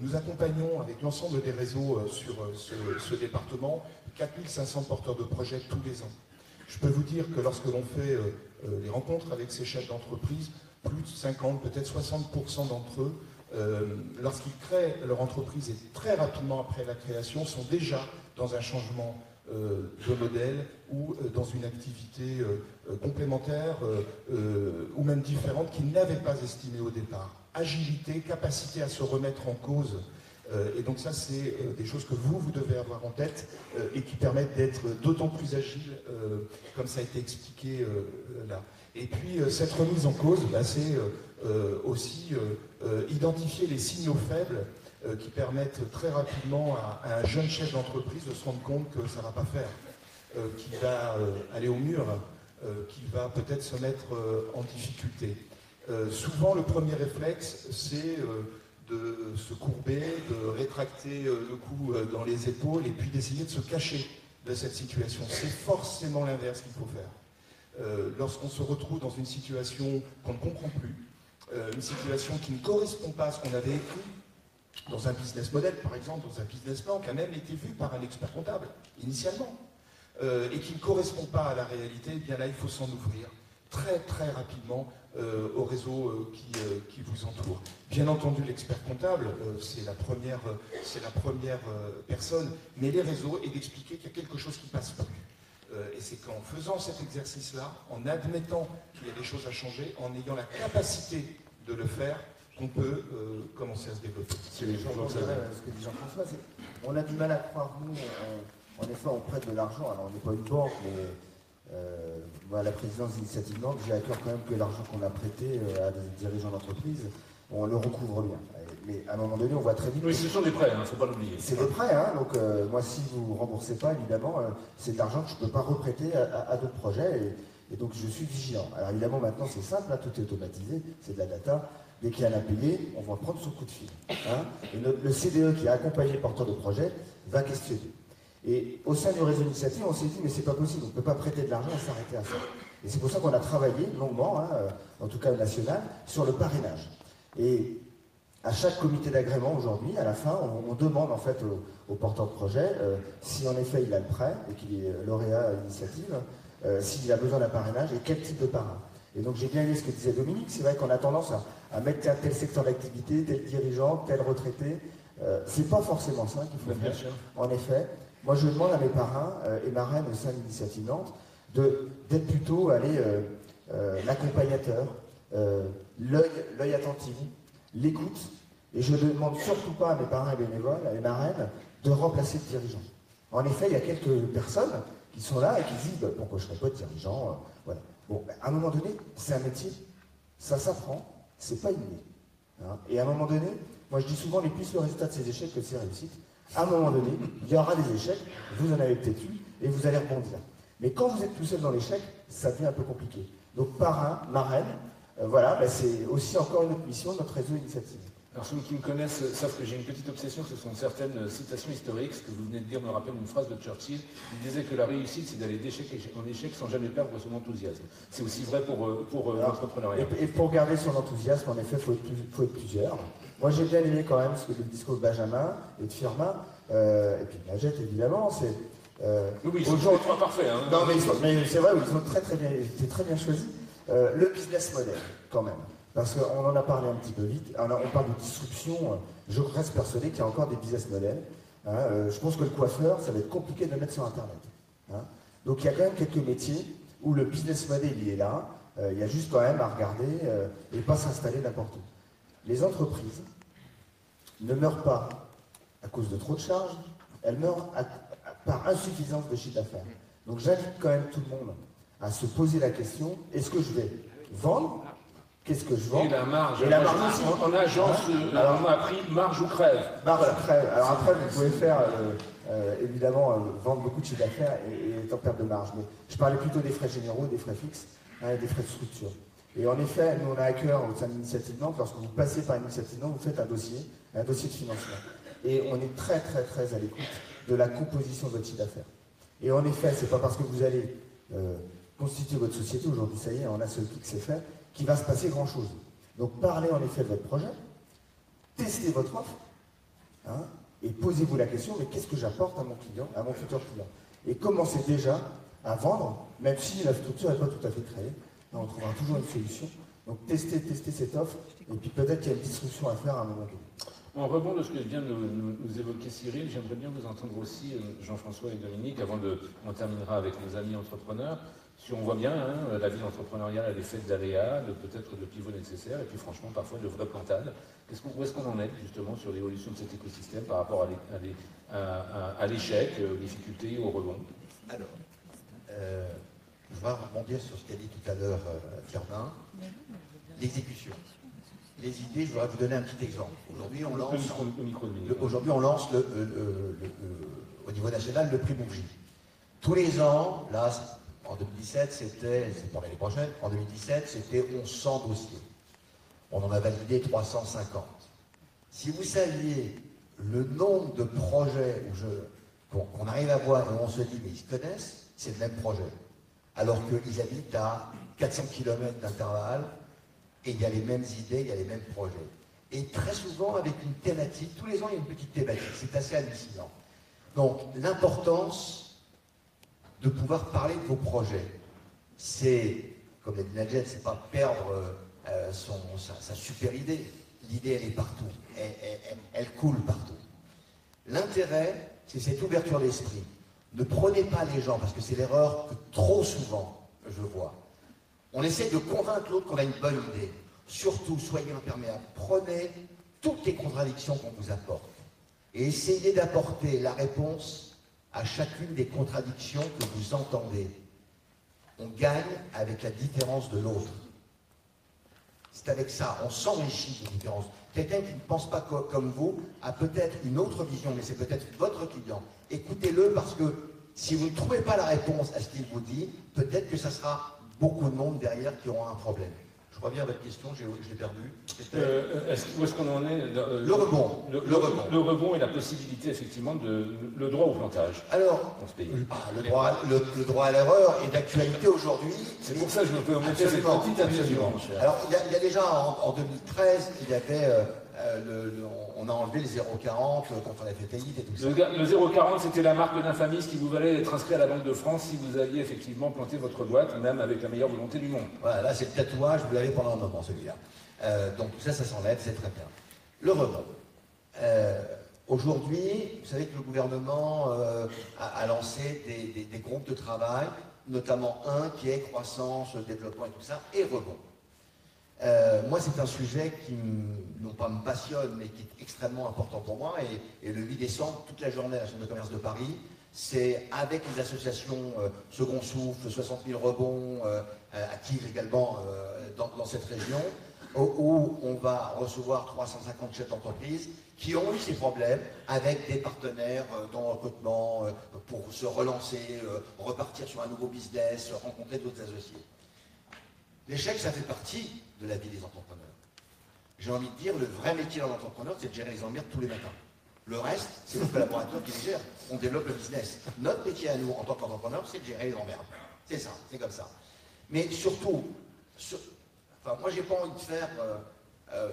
Nous accompagnons avec l'ensemble des réseaux sur ce département 4500 porteurs de projets tous les ans. Je peux vous dire que lorsque l'on fait les rencontres avec ces chefs d'entreprise, plus de 50, peut-être 60% d'entre eux, lorsqu'ils créent leur entreprise et très rapidement après la création, sont déjà dans un changement de modèle ou dans une activité complémentaire ou même différente qu'ils n'avaient pas estimée au départ. Agilité, capacité à se remettre en cause. Et donc ça, c'est des choses que vous devez avoir en tête et qui permettent d'être d'autant plus agile, comme ça a été expliqué là. Et puis, cette remise en cause, c'est aussi identifier les signaux faibles qui permettent très rapidement à un jeune chef d'entreprise de se rendre compte que ça ne va pas faire, qu'il va aller au mur, qu'il va peut-être se mettre en difficulté. Souvent, le premier réflexe, c'est de se courber, de rétracter le cou dans les épaules et puis d'essayer de se cacher de cette situation. C'est forcément l'inverse qu'il faut faire. Lorsqu'on se retrouve dans une situation qu'on ne comprend plus, une situation qui ne correspond pas à ce qu'on avait écrit, dans un business model, par exemple, dans un business plan qui a même été vu par un expert comptable, initialement, et qui ne correspond pas à la réalité, eh bien là, il faut s'en ouvrir très très rapidement au réseau qui vous entoure. Bien entendu, l'expert comptable, c'est la première personne, mais les réseaux, et d'expliquer qu'il y a quelque chose qui ne passe plus. Et c'est qu'en faisant cet exercice-là, en admettant qu'il y a des choses à changer, en ayant la capacité de le faire, qu'on peut commencer à se développer. Ce que dit Jean-François, on a du mal à croire, nous, en effet, on prête de l'argent, alors on n'est pas une banque, mais à la présidence d'Initiative Nantes, j'ai à cœur quand même que l'argent qu'on a prêté à des dirigeants d'entreprise, on le recouvre bien. Mais à un moment donné, on voit très vite... Oui, ce sont des prêts, il ne faut pas l'oublier. C'est des prêts, hein, donc moi, si vous ne remboursez pas, évidemment, c'est de l'argent que je ne peux pas reprêter à d'autres projets, et donc je suis vigilant. Alors évidemment, maintenant, c'est simple, là, tout est automatisé, c'est de la data. Dès qu'il y a un impayé, on va prendre son coup de fil. Hein, et le CDE qui a accompagné le porteur de projet va questionner. Et au sein du réseau d'initiative, on s'est dit, mais c'est pas possible, on ne peut pas prêter de l'argent et s'arrêter à ça. Et c'est pour ça qu'on a travaillé longuement, en tout cas national, sur le parrainage. Et à chaque comité d'agrément aujourd'hui, à la fin, on demande en fait au porteur de projet si en effet il a le prêt et qu'il est lauréat à l'initiative, s'il a besoin d'un parrainage et quel type de parrain. Et donc j'ai bien aimé ce que disait Dominique, c'est vrai qu'on a tendance à mettre tel secteur d'activité, tel dirigeant, tel retraité. C'est pas forcément ça qu'il faut faire. En effet, moi je demande à mes parrains et marraines au sein de l'Initiative Nantes d'être plutôt l'accompagnateur, l'œil attentif, l'écoute. Et je ne demande surtout pas à mes parrains et bénévoles, à mes marraines, de remplacer le dirigeant. En effet, il y a quelques personnes qui sont là et qui disent pourquoi je ne serais pas dirigeant, voilà. Bon, à un moment donné, c'est un métier, ça s'apprend, c'est pas inné. Hein. Et à un moment donné, moi je dis souvent, les plus le résultat de ces échecs que de ces réussites. À un moment donné, il y aura des échecs, vous en avez peut-être eu, et vous allez rebondir. Mais quand vous êtes tout seul dans l'échec, ça devient un peu compliqué. Donc parrain, marraine, voilà, c'est aussi encore une autre mission de notre réseau initiative. Alors ceux qui me connaissent savent que j'ai une petite obsession, ce sont certaines citations historiques. Ce que vous venez de dire me rappelle une phrase de Churchill. Il disait que la réussite, c'est d'aller d'échec en échec sans jamais perdre son enthousiasme. C'est aussi vrai pour l'entrepreneuriat. Et pour garder son enthousiasme, en effet, il faut être plusieurs. Moi, j'ai bien aimé quand même ce que le discours de Benjamin et de Firmin, et puis de Najette, évidemment. Oui, ils sont tous les trois parfaits. Hein. Non, mais c'est vrai, ils ont été très bien choisis. Le business model, quand même. Parce qu'on en a parlé un petit peu vite. Alors, on parle de disruption. Je reste persuadé qu'il y a encore des business models. Hein. Je pense que le coiffeur, ça va être compliqué de le mettre sur Internet. Hein. Donc, il y a quand même quelques métiers où le business model, il est là. Il y a juste quand même à regarder et pas s'installer n'importe où. Les entreprises ne meurent pas à cause de trop de charges, elles meurent par insuffisance de chiffre d'affaires. Donc, j'invite quand même tout le monde à se poser la question, est-ce que je vais vendre? Qu'est-ce que je vends? Et la marge. Et la marge aussi. En agence, on a appris marge ou crève. Marge ou crève. Alors après, vous pouvez faire, évidemment, vendre beaucoup de chiffre d'affaires et être en perte de marge. Mais je parlais plutôt des frais généraux, des frais fixes, des frais de structure. Et en effet, nous, on a à cœur au sein de l'Initiative Nantes, lorsque vous passez par l'Initiative Nantes, vous faites un dossier de financement. Et on est très, très, très à l'écoute de la composition de votre chiffre d'affaires. Et en effet, c'est pas parce que vous allez constituer votre société, aujourd'hui, ça y est, en un seul clic, c'est fait, qu'il va se passer grand-chose. Donc parlez en effet de votre projet, testez votre offre, hein, et posez-vous la question, mais qu'est-ce que j'apporte à mon client, à mon futur client? Et commencez déjà à vendre, même si la structure n'est pas tout à fait créée, on trouvera toujours une solution. Donc testez cette offre, et puis peut-être qu'il y a une disruption à faire à un moment donné. En rebond de ce que vient de nous évoquer Cyril, j'aimerais bien vous entendre aussi, Jean-François et Dominique, avant on terminera avec nos amis entrepreneurs. Si on voit bien, hein, la vie entrepreneuriale, elle est faite d'aléas, peut-être de pivots nécessaires, et puis franchement, parfois de vraies plantades. Où est-ce qu'on en est, justement, sur l'évolution de cet écosystème par rapport à l'échec, aux difficultés, au rebond? Alors, je vais rebondir sur ce qu'a dit tout à l'heure Firmin. L'exécution. Les idées, je voudrais vous donner un petit exemple. Aujourd'hui, on lance au niveau national le prix Bougie. Tous les ans, là, en 2017, c'est pour l'année prochaine, en 2017, c'était 1100 dossiers. On en a validé 350. Si vous saviez le nombre de projets qu'on arrive à voir et on se dit, mais ils se connaissent, c'est le même projet. Alors qu'ils habitent à 400 km d'intervalle, et il y a les mêmes idées, il y a les mêmes projets. Et très souvent avec une thématique, tous les ans il y a une petite thématique, c'est assez hallucinant. Donc l'importance de pouvoir parler de vos projets, c'est, comme l'a dit Najette, c'est pas perdre sa super idée. L'idée elle est partout, elle coule partout. L'intérêt, c'est cette ouverture d'esprit. Ne prenez pas les gens, parce que c'est l'erreur que trop souvent je vois. On essaie de convaincre l'autre qu'on a une bonne idée. Surtout, soyez imperméables. Prenez toutes les contradictions qu'on vous apporte et essayez d'apporter la réponse à chacune des contradictions que vous entendez. On gagne avec la différence de l'autre. C'est avec ça, on s'enrichit des différences. Quelqu'un qui ne pense pas comme vous a peut-être une autre vision, mais c'est peut-être votre client. Écoutez-le parce que si vous ne trouvez pas la réponse à ce qu'il vous dit, peut-être que ça sera beaucoup de monde derrière qui auront un problème. Je reviens à votre question, je l'ai perdu. Où est-ce qu'on en est Le rebond. Le rebond et la possibilité, effectivement, le droit au plantage. Alors, dans ce pays. Le droit à l'erreur est d'actualité aujourd'hui. C'est pour ça que je me permets cette petite allusion. Alors, il y a déjà en 2013, il y avait, on a enlevé les 0,40 quand on a fait faillite et tout ça. Le 0,40, c'était la marque d'infamie, ce qui vous valait être inscrit à la Banque de France si vous aviez effectivement planté votre boîte, même avec la meilleure volonté du monde. Voilà, là c'est le tatouage, vous l'avez pendant un moment celui-là. Donc tout ça, ça s'enlève, c'est très bien. Le rebond. Aujourd'hui, vous savez que le gouvernement a lancé des groupes de travail, notamment un qui est croissance, développement et tout ça, et rebond. Moi, c'est un sujet qui, non pas me passionne, mais qui est extrêmement important pour moi. Et le 8 décembre, toute la journée à la Chambre de commerce de Paris, c'est avec les associations Second Souffle, 60 000 rebonds, actives également dans cette région, où on va recevoir 350 chefs d'entreprise qui ont eu ces problèmes avec des partenaires dans le recrutement pour se relancer, repartir sur un nouveau business, rencontrer d'autres associés. L'échec, ça fait partie de la vie des entrepreneurs. j'ai envie de dire, le vrai métier d'un entrepreneur, c'est de gérer les emmerdes tous les matins. Le reste, c'est le collaborateur qui les gère. On développe le business. Notre métier à nous, en tant qu'entrepreneur, c'est de gérer les emmerdes. C'est ça, c'est comme ça. Mais surtout, moi, j'ai pas envie de faire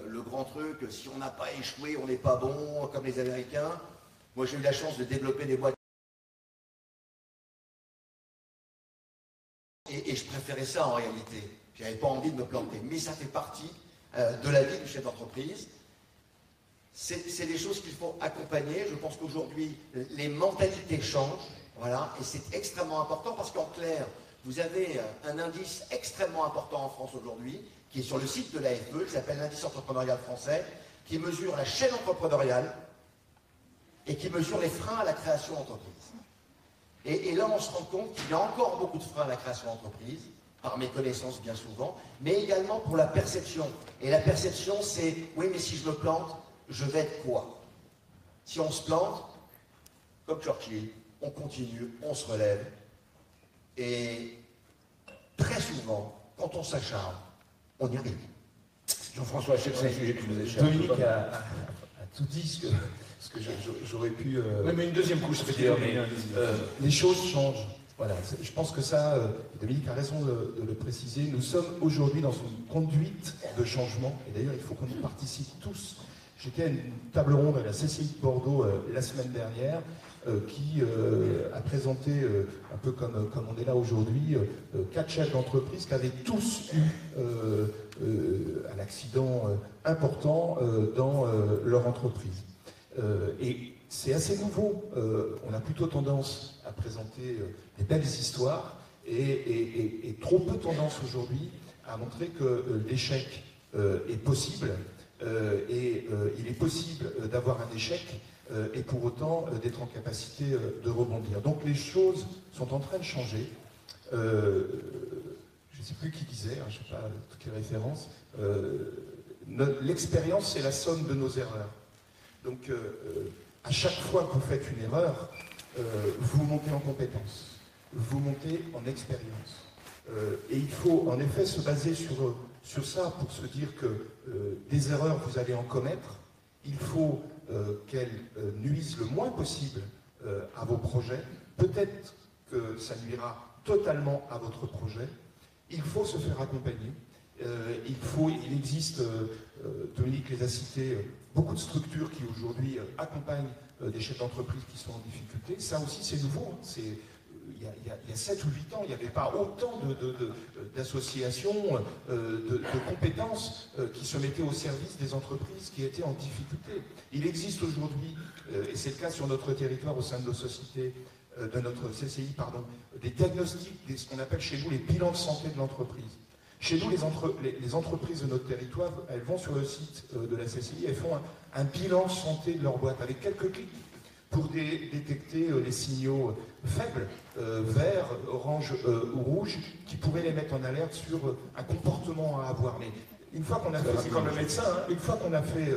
le grand truc, si on n'a pas échoué, on n'est pas bon, comme les Américains. Moi, j'ai eu la chance de développer des boîtes. Et je préférais ça en réalité. J'avais pas envie de me planter. Mais ça fait partie de la vie du chef d'entreprise. C'est des choses qu'il faut accompagner. Je pense qu'aujourd'hui, les mentalités changent. Voilà, et c'est extrêmement important parce qu'en clair, vous avez un indice extrêmement important en France aujourd'hui, qui est sur le site de l'AFE, qui s'appelle l'indice entrepreneurial français, qui mesure la chaîne entrepreneuriale et qui mesure les freins à la création d'entreprise. Et là, on se rend compte qu'il y a encore beaucoup de freins à la création d'entreprise, par méconnaissance bien souvent, mais également pour la perception. Et la perception, c'est, oui, mais si je me plante, je vais être quoi? Si on se plante, comme Churchill, on continue, on se relève. Et très souvent, quand on s'acharne, on y arrive. Jean-François, je sais que c'est un sujet qui nous échappe. Dominique a tout dit ce que j'aurais pu... Oui, mais une deuxième couche, ça dire, mais les choses changent. Voilà, je pense que ça, Dominique a raison de le préciser. Nous sommes aujourd'hui dans une conduite de changement. Et d'ailleurs, il faut qu'on y participe tous. J'étais à une table ronde à la CCI de Bordeaux la semaine dernière qui a présenté, un peu comme on est là aujourd'hui, 4 chefs d'entreprise qui avaient tous eu un accident important dans leur entreprise. Et c'est assez nouveau. On a plutôt tendance à présenter des belles histoires et trop peu tendance aujourd'hui à montrer que l'échec est possible. Il est possible d'avoir un échec et pour autant d'être en capacité de rebondir. Donc les choses sont en train de changer. Je ne sais plus qui disait, je ne sais pas toutes les références, l'expérience c'est la somme de nos erreurs. Donc à chaque fois que vous faites une erreur, vous montez en compétence, vous montez en expérience. Et il faut en effet se baser sur ça pour se dire que des erreurs vous allez en commettre, il faut qu'elles nuisent le moins possible à vos projets, peut-être que ça nuira totalement à votre projet, il faut se faire accompagner, il existe, Dominique les a cités, beaucoup de structures qui aujourd'hui accompagnent des chefs d'entreprise qui sont en difficulté, ça aussi c'est nouveau, hein, il y a 7 ou 8 ans, il n'y avait pas autant d'associations, de compétences qui se mettaient au service des entreprises qui étaient en difficulté. Il existe aujourd'hui, et c'est le cas sur notre territoire au sein de nos sociétés, de notre CCI, des diagnostics, ce qu'on appelle chez nous les bilans de santé de l'entreprise. Chez nous, les entreprises de notre territoire, elles vont sur le site de la CCI, elles font un bilan santé de leur boîte avec quelques clics pour détecter les signaux faibles, vert, orange ou rouge, qui pourraient les mettre en alerte sur un comportement à avoir. Mais une fois qu'on a fait, c'est comme le médecin, hein, une fois qu'on a fait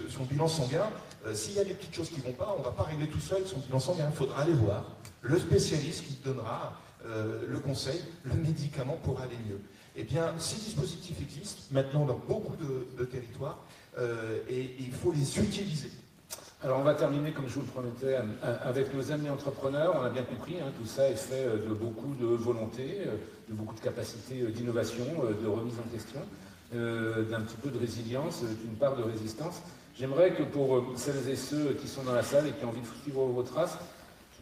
son bilan sanguin, s'il y a des petites choses qui ne vont pas, on ne va pas régler tout seul son bilan sanguin. Il faudra aller voir le spécialiste qui donnera le conseil, le médicament pour aller mieux. Eh bien, ces dispositifs existent maintenant dans beaucoup de territoires et il faut les utiliser. Alors on va terminer, comme je vous le promettais, avec nos amis entrepreneurs. On a bien compris, hein, tout ça est fait de beaucoup de volonté, de beaucoup de capacités d'innovation, de remise en question, d'un petit peu de résilience, d'une part de résistance. J'aimerais que pour celles et ceux qui sont dans la salle et qui ont envie de suivre vos traces,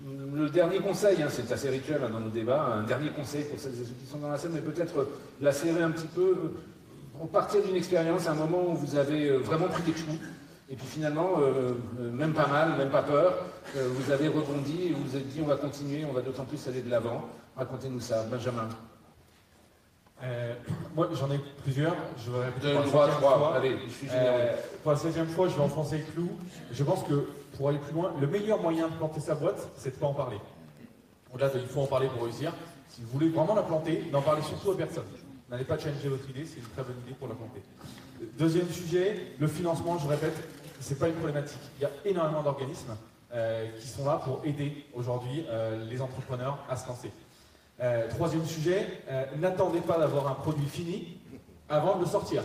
le dernier conseil, hein, c'est assez rituel hein, dans nos débats, un dernier conseil pour celles et ceux qui sont dans la salle, mais peut-être la serrer un petit peu, pour partir d'une expérience, un moment où vous avez vraiment pris des choux, et puis finalement, même pas mal, même pas peur, vous avez rebondi et vous vous êtes dit on va continuer, on va d'autant plus aller de l'avant. Racontez-nous ça, Benjamin. Moi, j'en ai plusieurs. Je vais répéter pour la 7e fois. Allez, je suis généreux. Pour la 7e fois, je vais enfoncer le clou. Je pense que pour aller plus loin, le meilleur moyen de planter sa boîte, c'est de ne pas en parler. Au-delà de il faut en parler pour réussir. Si vous voulez vraiment la planter, n'en parlez surtout à personne. N'allez pas challenger votre idée, c'est une très bonne idée pour la planter. Deuxième sujet, le financement, je répète, c'est pas une problématique. Il y a énormément d'organismes qui sont là pour aider aujourd'hui les entrepreneurs à se lancer. Troisième sujet, n'attendez pas d'avoir un produit fini avant de le sortir.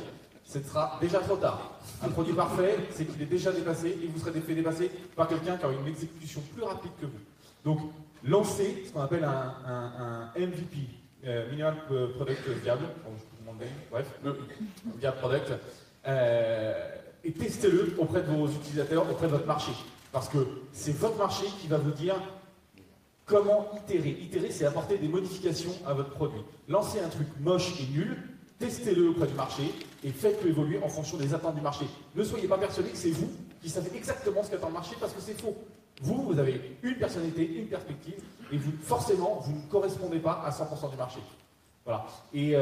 ce sera déjà trop tard. Un produit parfait, c'est qu'il est déjà dépassé et vous serez fait dépasser par quelqu'un qui a une exécution plus rapide que vous. Donc, lancez ce qu'on appelle un MVP, Minimal Product Viable, bref, le Viable Product, et testez-le auprès de vos utilisateurs, auprès de votre marché. Parce que c'est votre marché qui va vous dire comment itérer. Itérer, c'est apporter des modifications à votre produit. Lancez un truc moche et nul, testez-le auprès du marché et faites-le évoluer en fonction des attentes du marché. Ne soyez pas persuadés que c'est vous qui savez exactement ce qu'attend le marché parce que c'est faux. Vous avez une personnalité, une perspective et forcément, vous ne correspondez pas à 100% du marché. Voilà. Et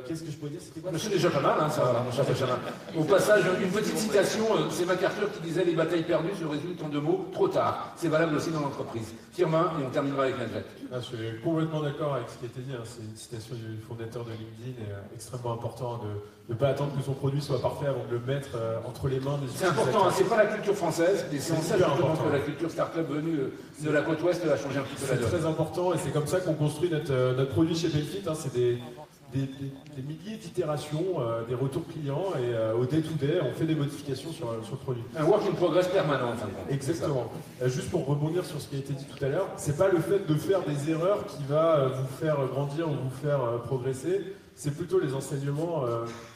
qu'est-ce que je peux dire? C'était quoi? C'est déjà pas mal, hein, ça, mon cher Benjamin. Au passage, une petite citation, c'est MacArthur qui disait « Les batailles perdues se résultent en 2 mots, trop tard ». C'est valable aussi dans l'entreprise. Firmin, et on terminera avec Nadjet. Je suis complètement d'accord avec ce qui a été dit. Hein. C'est une citation du fondateur de LinkedIn et extrêmement important de ne pas attendre que son produit soit parfait avant de le mettre entre les mains des utilisateurs. C'est important, hein, c'est pas la culture française, mais c'est en ça justement que la culture start-up venue de la côte ouest a changé un petit peu la donne. C'est très important et c'est comme ça qu'on construit notre produit chez Payfit. Hein. C'est des milliers d'itérations, des retours clients et au day-to-day, on fait des modifications sur le produit. Un work in progress permanent, en fin de compte. Exactement. Juste pour rebondir sur ce qui a été dit tout à l'heure, c'est pas le fait de faire des erreurs qui va vous faire grandir ou vous faire progresser, c'est plutôt les enseignements,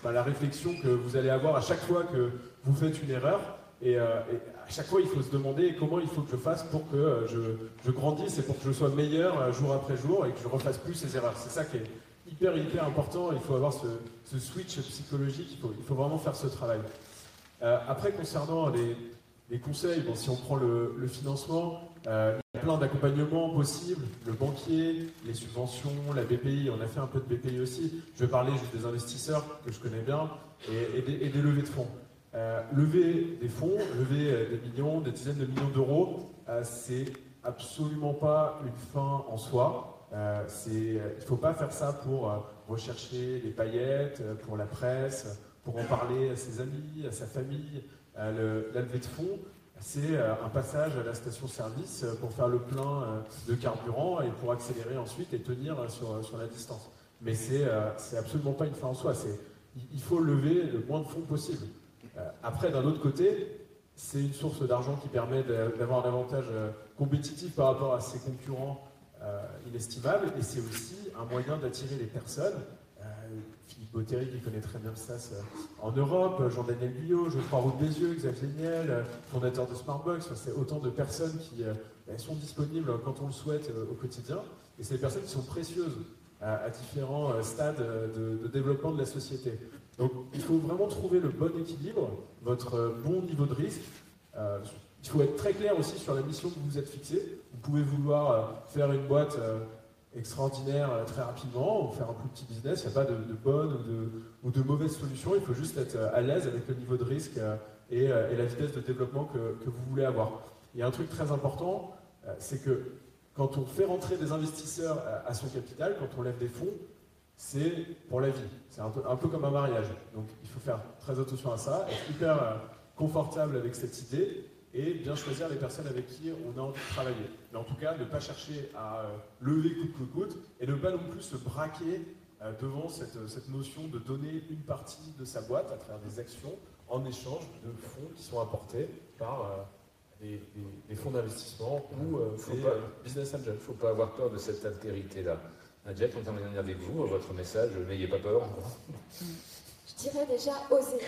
la réflexion que vous allez avoir à chaque fois que vous faites une erreur. Et à chaque fois, il faut se demander comment il faut que je fasse pour que je grandisse et pour que je sois meilleur jour après jour et que je refasse plus ces erreurs. C'est ça qui est hyper important, il faut avoir ce switch psychologique, il faut vraiment faire ce travail. Après, concernant les conseils, bon, si on prend le financement, il y a plein d'accompagnements possibles, le banquier, les subventions, la BPI, on a fait un peu de BPI aussi, je vais parler juste des investisseurs que je connais bien, et des levées de fonds. Lever des fonds, lever des millions, des dizaines de millions d'euros, c'est absolument pas une fin en soi. Il ne faut pas faire ça pour rechercher les paillettes, pour la presse, pour en parler à ses amis, à sa famille. La levée de fonds, c'est un passage à la station-service pour faire le plein de carburant et pour accélérer ensuite et tenir sur la distance. Mais c'est absolument pas une fin en soi. Il faut lever le moins de fonds possible. Après, d'un autre côté, c'est une source d'argent qui permet d'avoir un avantage compétitif par rapport à ses concurrents inestimable, et c'est aussi un moyen d'attirer les personnes. Philippe Botteri qui connaît très bien ça en Europe, Jean-Daniel Guyot, Geoffroy Roux Bézieux, Xavier Niel, fondateur de Smartbox, c'est autant de personnes qui sont disponibles quand on le souhaite au quotidien, et c'est des personnes qui sont précieuses à différents stades de développement de la société. Donc il faut vraiment trouver le bon équilibre, votre bon niveau de risque. Il faut être très clair aussi sur la mission que vous vous êtes fixée. Vous pouvez vouloir faire une boîte extraordinaire très rapidement ou faire un plus petit business. Il n'y a pas de bonne ou de mauvaise solution. Il faut juste être à l'aise avec le niveau de risque et la vitesse de développement que vous voulez avoir. Il y a un truc très important, c'est que quand on fait rentrer des investisseurs à son capital, quand on lève des fonds, c'est pour la vie. C'est un peu comme un mariage. Donc il faut faire très attention à ça, être hyper confortable avec cette idée et bien choisir les personnes avec qui on a envie de travailler. Mais en tout cas, ne pas chercher à lever coûte que coûte et ne pas non plus se braquer devant cette notion de donner une partie de sa boîte à travers des actions en échange de fonds qui sont apportés par des fonds d'investissement ou des business angels. Il ne faut pas avoir peur de cette altérité-là. Nadjet, on termine avec vous, votre message, n'ayez pas peur. Je dirais déjà oser.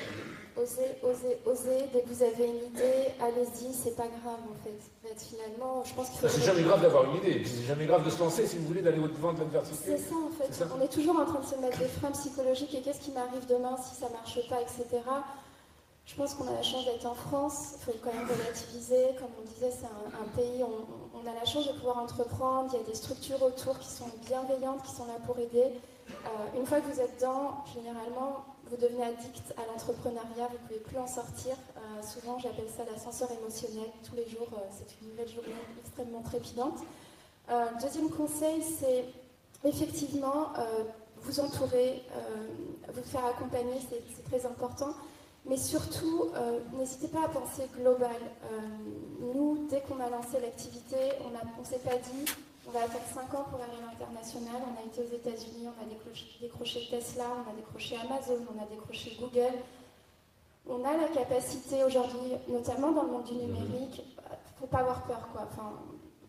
Oser. Dès que vous avez une idée, allez-y, c'est pas grave en fait. Finalement, je pense qu'il faut. C'est jamais grave d'avoir une idée, c'est jamais grave de se lancer si vous voulez d'aller au-devant de l'adversité. C'est ça en fait. On est toujours en train de se mettre des freins psychologiques et qu'est-ce qui m'arrive demain si ça marche pas, etc. Je pense qu'on a la chance d'être en France, il faut quand même relativiser. Comme on disait, c'est un pays, on a la chance de pouvoir entreprendre, il y a des structures autour qui sont bienveillantes, qui sont là pour aider. Une fois que vous êtes dedans, généralement, vous devenez addict à l'entrepreneuriat, vous ne pouvez plus en sortir. Souvent, j'appelle ça l'ascenseur émotionnel. Tous les jours, c'est une nouvelle journée extrêmement trépidante. Deuxième conseil, c'est effectivement vous entourer, vous faire accompagner, c'est très important. Mais surtout, n'hésitez pas à penser global. Nous, dès qu'on a lancé l'activité, on ne s'est pas dit on va attendre 5 ans pour aller à l'international. On a été aux États-Unis, on a décroché Tesla, on a décroché Amazon, on a décroché Google. On a la capacité aujourd'hui, notamment dans le monde du numérique, faut pas avoir peur, quoi. Enfin,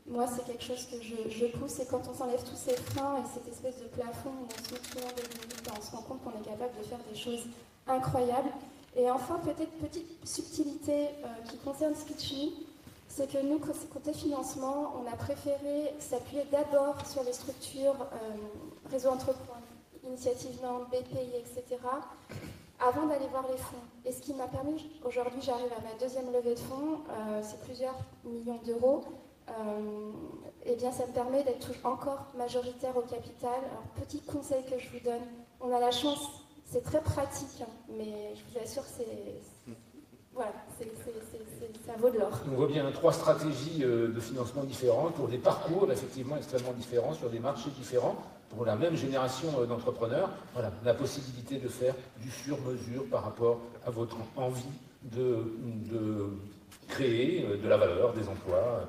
moi, c'est quelque chose que je pousse, et quand on s'enlève tous ces freins et cette espèce de plafond, on se met souvent des limites, on se rend compte qu'on est capable de faire des choses incroyables. Et enfin, peut-être petite subtilité qui concerne SpeechMe, c'est que nous, côté financement, on a préféré s'appuyer d'abord sur les structures Réseau Entreprendre, Initiative Nantes, BPI, etc., avant d'aller voir les fonds. Et ce qui m'a permis, aujourd'hui j'arrive à ma deuxième levée de fonds, c'est plusieurs millions d'euros, et bien ça me permet d'être encore majoritaire au capital. Alors petit conseil que je vous donne, on a la chance, c'est très pratique, hein, mais je vous assure que voilà, ça vaut de l'or. On voit bien 3 stratégies de financement différentes pour des parcours effectivement extrêmement différents, sur des marchés différents, pour la même génération d'entrepreneurs. Voilà, la possibilité de faire du sur-mesure par rapport à votre envie de créer de la valeur, des emplois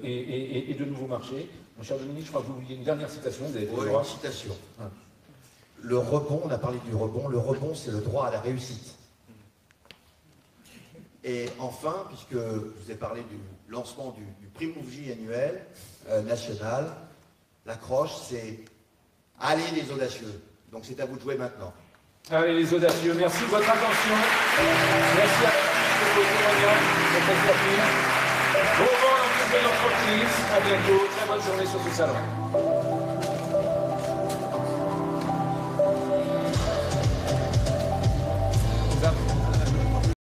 et de nouveaux marchés. Mon cher Dominique, je crois que vous vouliez une dernière citation. Vous avez Oui, une citation. Le rebond, on a parlé du rebond, le rebond c'est le droit à la réussite. Et enfin, puisque je vous ai parlé du lancement du prix Mouv'J annuel national, l'accroche c'est « Allez les audacieux ». Donc c'est à vous de jouer maintenant. Allez les audacieux, merci de votre attention. Merci à tous pour vos témoignages, pour cette expertise. Bon vent à l'entreprise, à bientôt, très bonne journée sur ce salon.